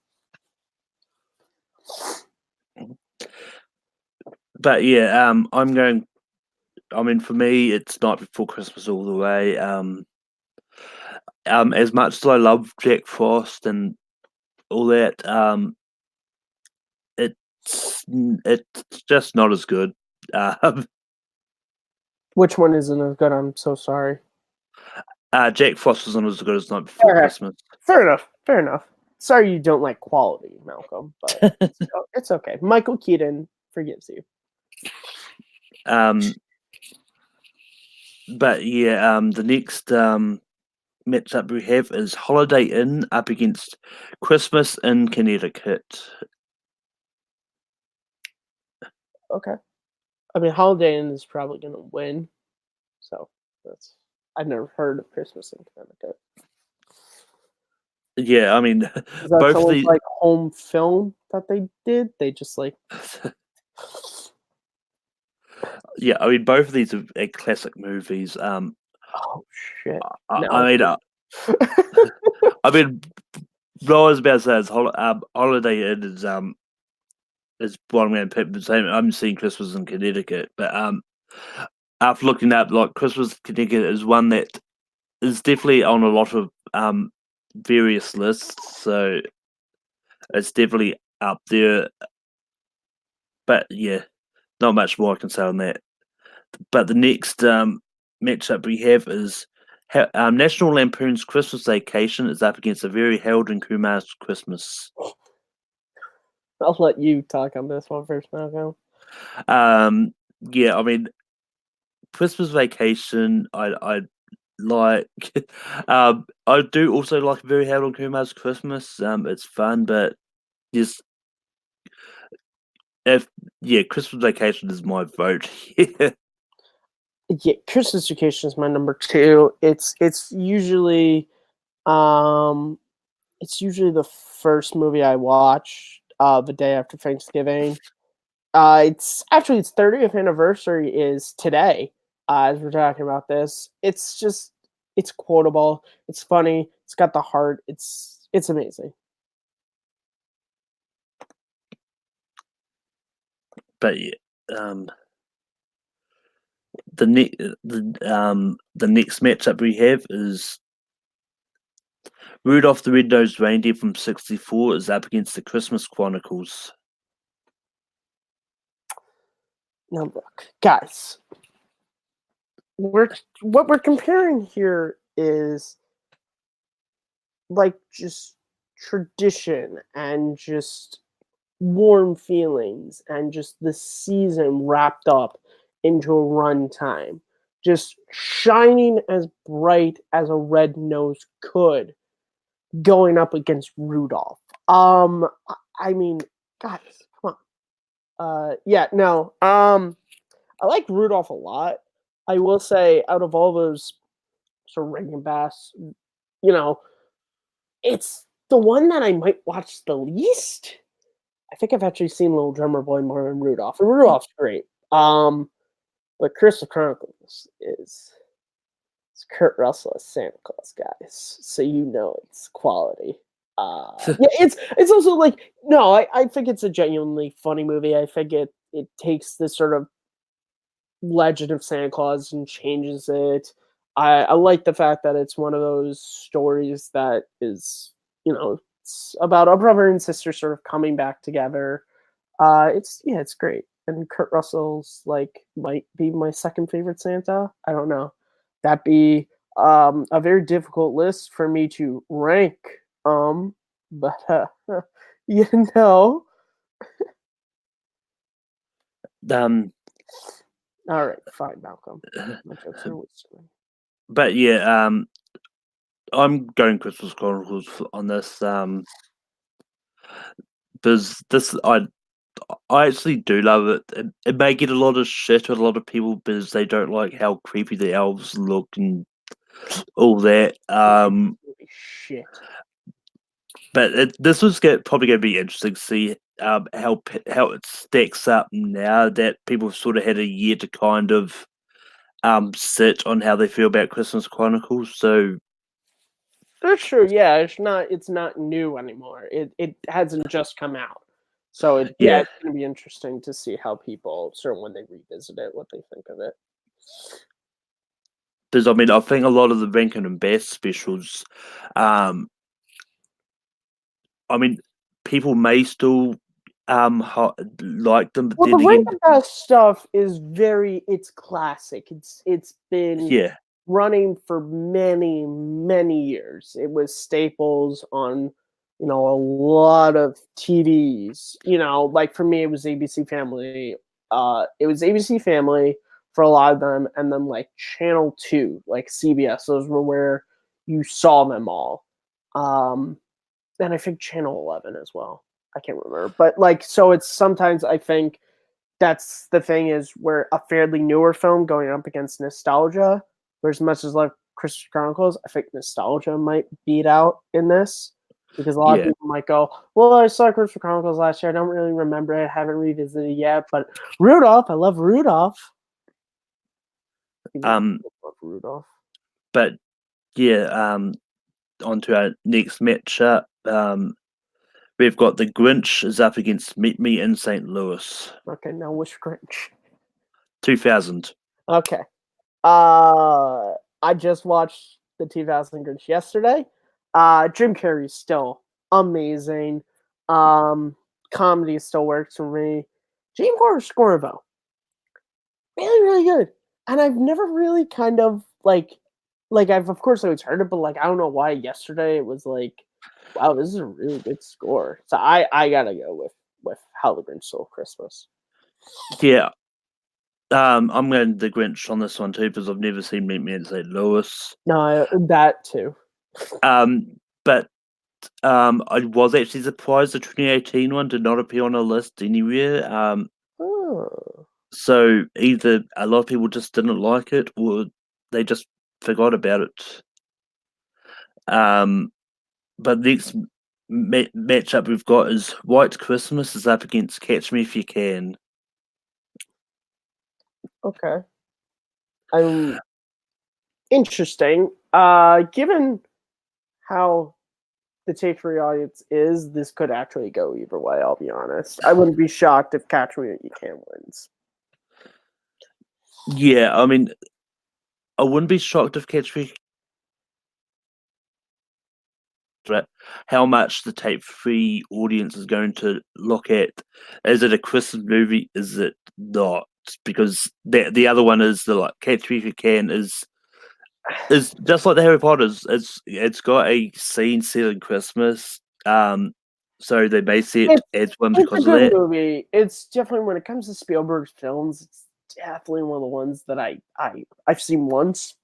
But yeah, I mean, for me, it's Night Before Christmas all the way. As much as I love Jack Frost and all that, it's just not as good. Um,
Which one isn't as good? I'm so sorry.
Jack Frost was not as good as Night Before
Okay.
Christmas.
Fair enough. Fair enough. Sorry you don't like quality, Malcolm, but it's okay. Michael Keaton forgives you.
But yeah, the next matchup we have is Holiday Inn up against Christmas in Connecticut.
Okay. I mean, Holiday Inn is probably going to win. So that's. I've never heard of Christmas in Connecticut.
Yeah, I mean,
Is that
both of
someone's
the
like home film that they did? They just like.
yeah, I mean, both of these are classic movies.
Oh shit!
I
No.
mean, I mean, what I was about to say is Holiday Inn is one I'm going to pick the same. I'm seeing Christmas in Connecticut, but after looking up, like Christmas in Connecticut is one that is definitely on a lot of various lists, so it's definitely up there. But yeah, not much more I can say on that. But the next matchup we have is National Lampoon's Christmas Vacation is up against a very Harold and Kumar's Christmas.
I'll let you talk on this one first, Malcolm.
Yeah, I mean, Christmas Vacation, I like. I do also like very Harold and Kumar's Christmas. It's fun, but just if yeah, Christmas Vacation is my vote.
Yeah, Christmas Vacation is my number 2. It's usually um the first movie I watch the day after Thanksgiving. Its 30th anniversary is today. As we're talking about this, it's quotable. It's funny. It's got the heart. It's amazing.
But yeah, the next matchup we have is Rudolph the Red-Nosed Reindeer from '64 is up against the Christmas Chronicles.
Now look, guys, what we're comparing here is like just tradition and just warm feelings and just the season wrapped up into a runtime. just shining as bright as a red nose could, going up against Rudolph. I mean, guys, come on. Yeah, no. I like Rudolph a lot. I will say, out of all those sort of Rankin Bass, you know, it's the one that I might watch the least. I think I've actually seen Little Drummer Boy more than Rudolph, and Rudolph's great. But Crystal Chronicles is it's Kurt Russell as Santa Claus, guys. So you know it's quality. Yeah, it's also like no, I think it's a genuinely funny movie. I think it takes this sort of legend of Santa Claus and changes it. I like the fact that it's one of those stories that is, it's about a brother and sister sort of coming back together. It's great. And Kurt Russell's like might be my second favorite Santa. I don't know. That'd be a very difficult list for me to rank. But you know. All right, fine, Malcolm. My jokes are whispering.
But yeah, I'm going Christmas Chronicles on this. There's this I actually do love it. It may get a lot of shit with a lot of people because they don't like how creepy the elves look and all that.
Holy shit.
But this was probably going to be interesting to see how it stacks up now that people have sort of had a year to kind of sit on how they feel about Christmas Chronicles. So
that's true. Yeah, it's not new anymore. It hasn't just come out. So it's going to be interesting to see how people sort of when they revisit it, what they think of it.
Because I mean, I think a lot of the Rankin and Bass specials, I mean, people may still like them, but
Well,
then
the
again,
Rankin Bass stuff is it's classic. It's been running for many, many years. It was staples on, a lot of TVs. Like for me, it was ABC Family. It was ABC Family for a lot of them, and then like Channel 2, like CBS. Those were where you saw them all. And I think Channel 11 as well. I can't remember. But like, so it's sometimes I think that's the thing is where a fairly newer film going up against nostalgia, where as much as like Christmas Chronicles, I think nostalgia might beat out in this. Because a lot of people might go, well, I saw Christmas Chronicles last year. I don't really remember it. I haven't revisited it yet. But Rudolph, I love Rudolph. I love Rudolph.
But yeah, on to our next matchup. We've got the Grinch is up against Meet Me in St. Louis.
Okay, now which Grinch?
2000.
Okay. I just watched the 2000 Grinch yesterday. Jim Carrey's still amazing. Comedy still works for me. Gene Scorvo, really, really good. And I've never really kind of like I've of course always heard it, but like I don't know why yesterday it was like, wow, this is a really good score. So I gotta go with How the Grinch Stole Christmas.
Yeah. I'm going the Grinch on this one too because I've never seen Meet Me in St. Louis.
No, that too.
But I was actually surprised the 2018 one did not appear on a list anywhere. So either a lot of people just didn't like it or they just forgot about it. But next matchup we've got is White Christmas is up against Catch Me If You Can.
Okay. Interesting. Given how the take for the audience is, this could actually go either way, I'll be honest. I wouldn't be shocked if Catch Me If You Can wins.
Yeah, I mean, I wouldn't be shocked if Catch Me how much the tape free audience is going to look at. Is it a Christmas movie? Is it not? Because the other one is the Catch Me If You Can is just like the Harry Potters. It's got a scene set in Christmas. So they base it as one because
it's a
of
good
that.
movie. It's definitely when it comes to Spielberg's films, definitely one of the ones that I've seen once,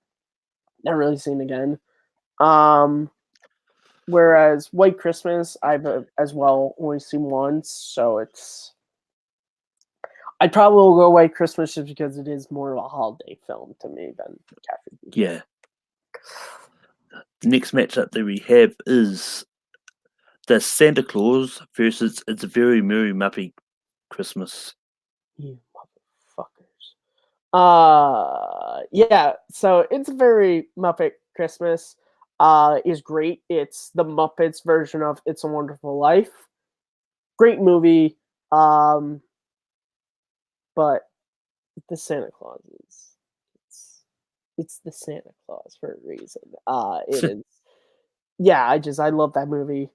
never really seen again. Whereas White Christmas, I've as well only seen once, so I'd probably go White Christmas just because it is more of a holiday film to me than Catherine.
Yeah. The next matchup that we have is the Santa Claus versus It's a Very Merry Muppy Christmas.
You motherfuckers. Yeah, so It's a Very Muppet Christmas is great. It's the Muppets version of It's a Wonderful Life. Great movie. But the Santa Claus it's the Santa Claus for a reason. It is yeah, I love that movie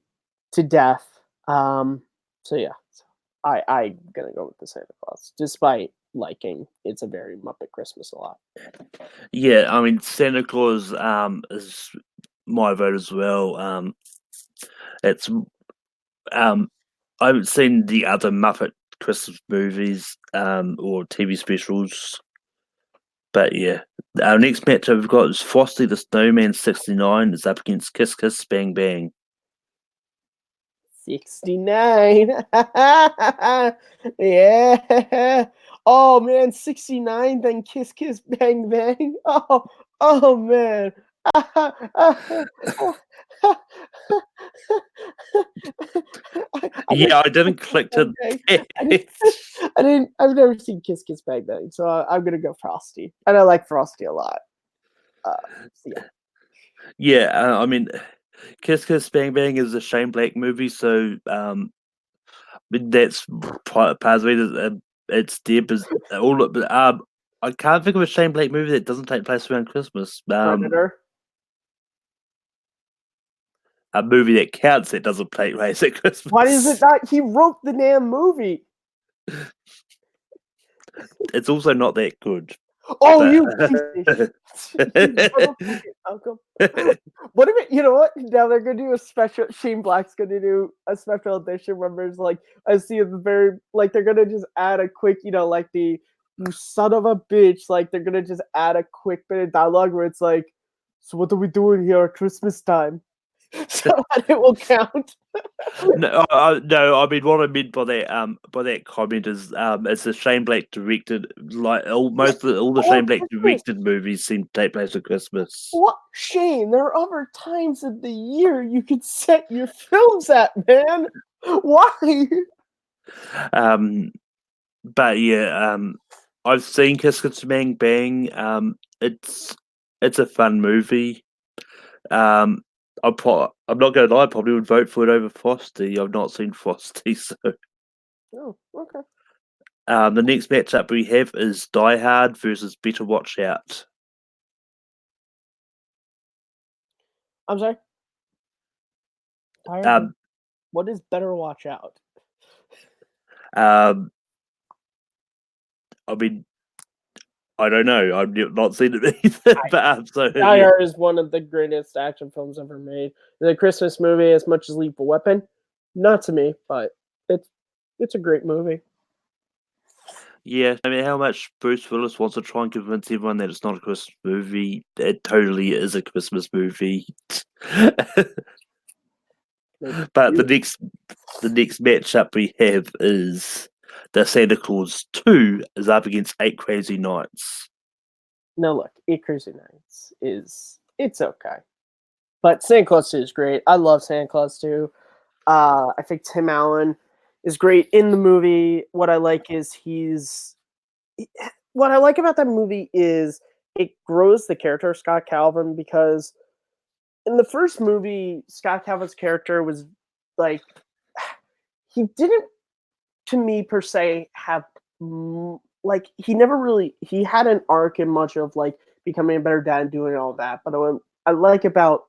to death. So yeah. I'm gonna go with the Santa Claus, despite liking It's a Very Muppet Christmas a lot.
Yeah, I mean Santa Claus is my vote as well. It's I haven't seen the other Muppet Christmas movies or TV specials, but yeah. Our next matchup we've got is Frosty the Snowman 69 is up against Kiss Kiss Bang Bang.
69. Yeah. Oh man, 69, then Kiss Kiss Bang Bang. Oh man.
Yeah, I didn't click to
I've never seen Kiss Kiss Bang Bang, so I'm gonna go Frosty. And I like Frosty a lot. So yeah.
Yeah, I mean Kiss Kiss Bang Bang is a Shane Black movie, so that's part of it. It's dead, but I can't think of a Shane Black movie that doesn't take place around Christmas.
Predator.
A movie that counts that doesn't take place at Christmas.
Why is it not? He wrote the damn movie.
It's also not that good.
Oh, you piece of shit. Malcolm. What if it, you know what? Now they're gonna do a special. Shane Black's gonna do a special edition where there's like I see the very like they're gonna just add a quick, like the you son of a bitch. Like they're gonna just add a quick bit of dialogue where it's like, so what are we doing here at Christmas time? So that it will count.
No, no. I mean, what I meant by that comment is, it's a Shane Black directed, like all the Shane Black directed movies seem to take place at Christmas.
What, Shane? There are other times of the year you could set your films at, man. Why?
But yeah, I've seen Kiss Kiss Bang Bang. It's a fun movie. I'm not going to lie, I probably would vote for it over Frosty. I've not seen Frosty, so.
Oh, okay.
The next matchup we have is Die Hard versus Better Watch Out.
I'm sorry? What is Better Watch Out?
I mean, I don't know. I've not seen it either. But so,
Die Hard is one of the greatest action films ever made. The Christmas movie, as much as Lethal Weapon, not to me, but it's a great movie.
Yeah, I mean, how much Bruce Willis wants to try and convince everyone that it's not a Christmas movie, it totally is a Christmas movie. But the next matchup we have is the Santa Claus 2 is up against 8 Crazy Nights.
No, look, 8 Crazy Nights it's okay. But Santa Claus 2 is great. I love Santa Claus 2. I think Tim Allen is great in the movie. What I like about that movie is it grows the character of Scott Calvin, because in the first movie, Scott Calvin's character was like, he didn't, to me per se, have like he had an arc in much of like becoming a better dad and doing all that. But what I like about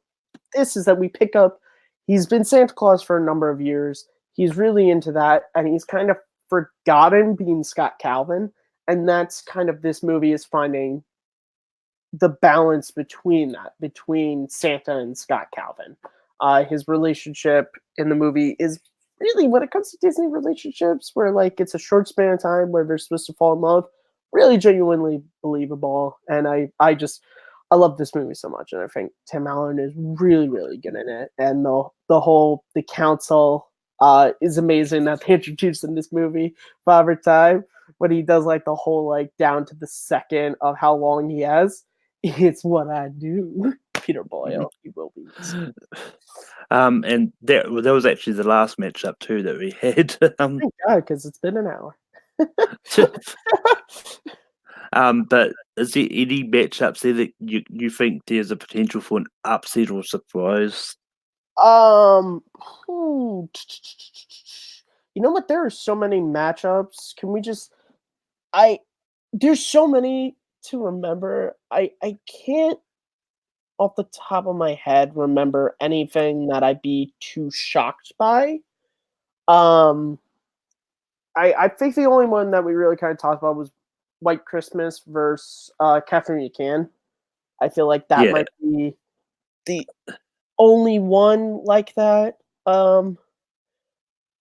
this is that we pick up, he's been Santa Claus for a number of years. He's really into that, and he's kind of forgotten being Scott Calvin. And that's kind of this movie is finding the balance between Santa and Scott Calvin. His relationship in the movie is really, when it comes to Disney relationships, where like it's a short span of time where they're supposed to fall in love, really genuinely believable. And I love this movie so much, and I think Tim Allen is really, really good in it. And the council is amazing that they introduced in this movie, Father Time, when he does like the whole like down to the second of how long he has. It's what I do. Peter Boyle, he will be missed.
And that was actually the last matchup too that we had.
Thank God, because it's been an hour.
But is there any matchups there that you think there's a potential for an upset or surprise?
Hmm, you know what? There are so many matchups. Can we just? I There's so many to remember. I can't off the top of my head remember anything that I'd be too shocked by. Um, I think the only one that we really kind of talked about was White Christmas versus Catherine You Can. I feel like that
Yeah,
might be the only one like that.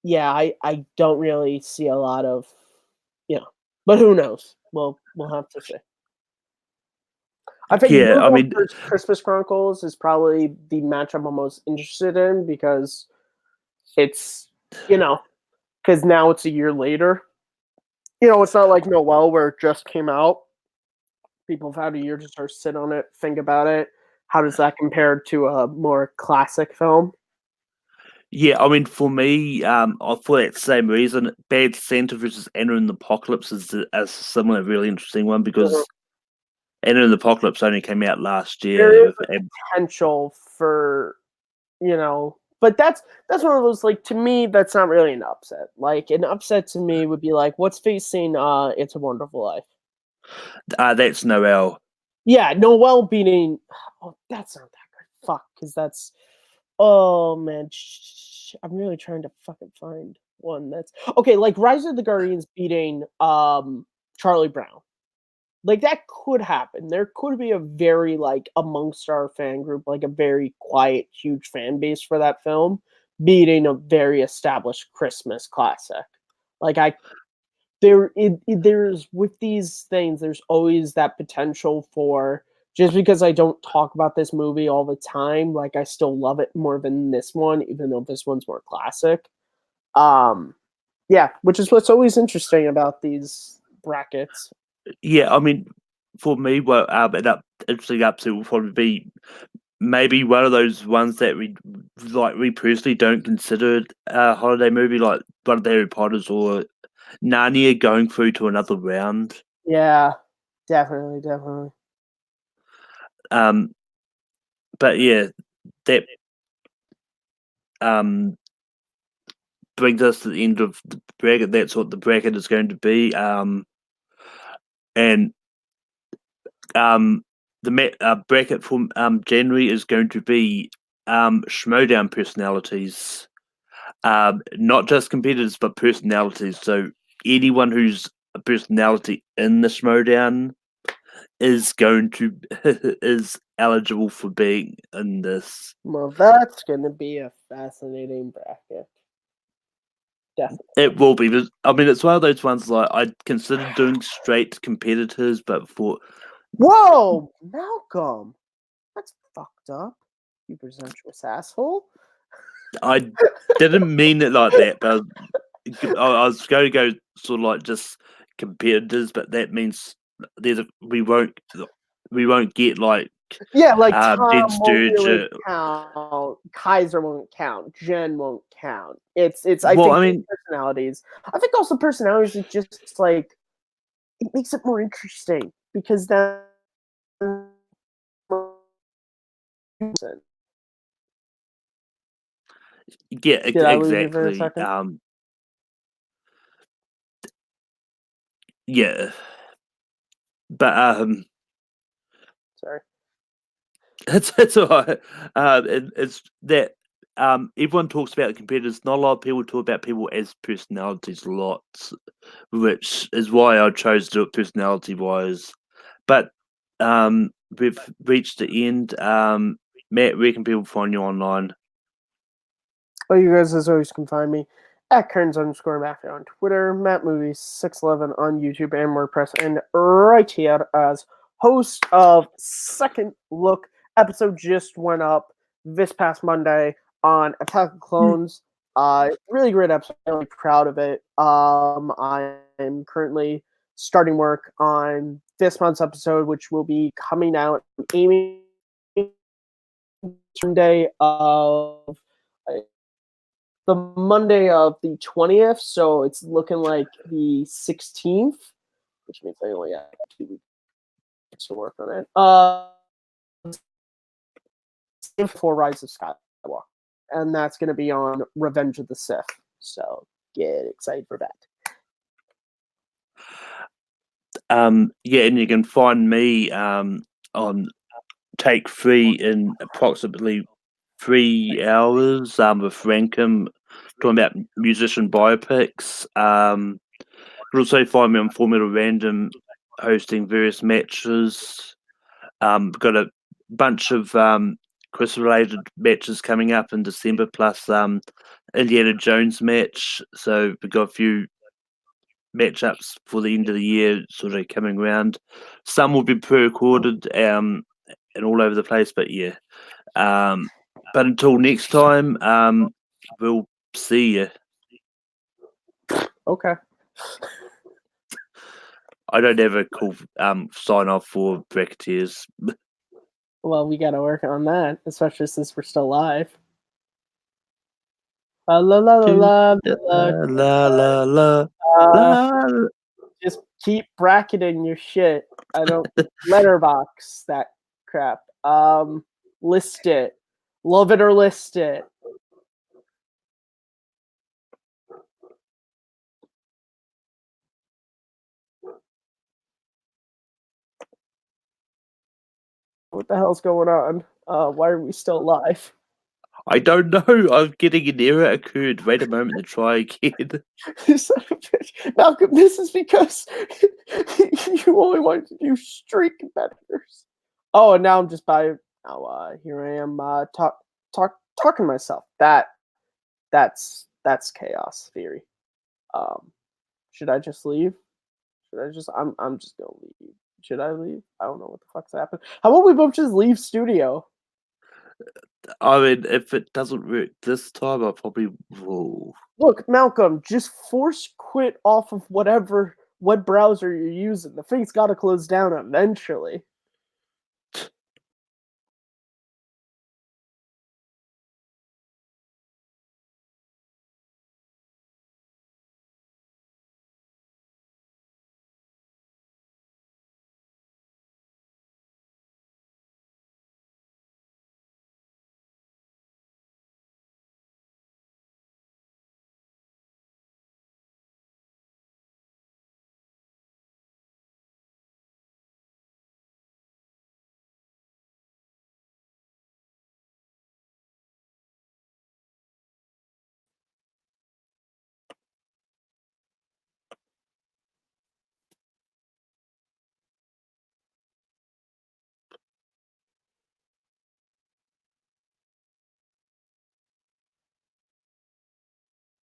Yeah, I don't really see a lot of, you know, but who knows? We'll have to see. I think
yeah. I
Bruno
mean,
versus Christmas Chronicles is probably the matchup I'm most interested in because it's, you know, because now it's a year later. You know, it's not like Noel where it just came out. People have had a year to sort of sit on it, think about it. How does that compare to a more classic film?
yeah. I mean, for me, for that same reason, Bad Santa versus Anna in the Apocalypse is a similar, really interesting one
Mhm.
because Anna in the Apocalypse only came out last
There
year.
is a potential for, but that's one of those, like, to me that's not really an upset. Like an upset to me would be like what's facing It's a Wonderful Life.
That's Noel.
Yeah, Noel beating. Oh, that's not that good. Fuck, because that's. Oh man, I'm really trying to fucking find one that's okay. Like Rise of the Guardians beating Charlie Brown. Like that could happen. There could be a very like amongst our fan group, like a very quiet, huge fan base for that film, beating a very established Christmas classic. Like there's with these things, there's always that potential for just because I don't talk about this movie all the time, like I still love it more than this one, even though this one's more classic. Um, yeah, which is what's always interesting about these brackets.
Yeah, I mean, for me, what interesting upset will probably be maybe one of those ones that we personally don't consider a holiday movie, like one of the Harry Potters or Narnia going through to another round.
Yeah, definitely, definitely.
Um, but yeah, that um brings us to the end of the bracket. That's what the bracket is going to be. And the bracket for January is going to be Schmodown personalities. Not just competitors, but personalities. So anyone who's a personality in the Schmodown is going to is eligible for being in this.
Well, that's gonna be a fascinating bracket. Definitely.
It will be. I mean, it's one of those ones like I considered doing straight competitors, but for
Whoa, Malcolm, that's fucked up. You presumptuous asshole.
I didn't mean it like that. But I was going to go sort of like just competitors, but that means we won't get like
Yeah, like
Jen
Tom won't really
Sturger.
count. Kaiser won't count. Jen won't count. It's. I
Well,
think
I
those
mean,
personalities. I think also personalities is just like it makes it more interesting because then.
yeah,
Did I lose you for a
exactly.
second?
Yeah, but
Sorry.
it's all right. It's that everyone talks about the competitors. Not a lot of people talk about people as personalities a lot, which is why I chose to do it personality wise. But we've reached the end. Matt, where can people find you online?
Oh, you guys as always can find me at Kearns_Matthew on Twitter, MattMovies611 on YouTube and WordPress, and right here as host of Second Look. Episode just went up this past Monday on Attack of Clones. Really great episode. I'm really proud of it. I'm currently starting work on this month's episode, which will be coming out aiming Sunday of the Monday of the 20th, so it's looking like the 16th, which means I only have 2 weeks to work on it. For Rise of Skywalker, and that's going to be on Revenge of the Sith, so get excited for that.
Yeah, and you can find me on Take 3 in approximately 3 hours with Rankum, talking about musician biopics. You can also find me on Formula Random hosting various matches. Got a bunch of Chris-related matches coming up in December, plus Indiana Jones match. So we've got a few matchups for the end of the year sort of coming around. Some will be pre-recorded and all over the place, but yeah. But until next time, we'll see you.
Okay.
I don't have a cool sign off for Bracketeers.
Well, we got to work on that, especially since we're still live. La la la la
la la la.
Just keep bracketing your shit. I don't letterbox that crap. List it. Love it or list it. What the hell's going on? Why are we still live?
I don't know. I'm getting an error occurred. Wait a moment to try again.
Son of a bitch. Malcolm, this is because you only wanted to do street competitors. Oh, and now I'm just by. Now here I am talking to myself. That's chaos theory. Should I just leave? Should I just? I'm just gonna leave. Should I leave? I don't know what the fuck's happened. How about we both just leave studio?
I mean, if it doesn't work this time, I'll probably will.
Look, Malcolm, just force quit off of whatever web browser you're using. The thing's got to close down eventually.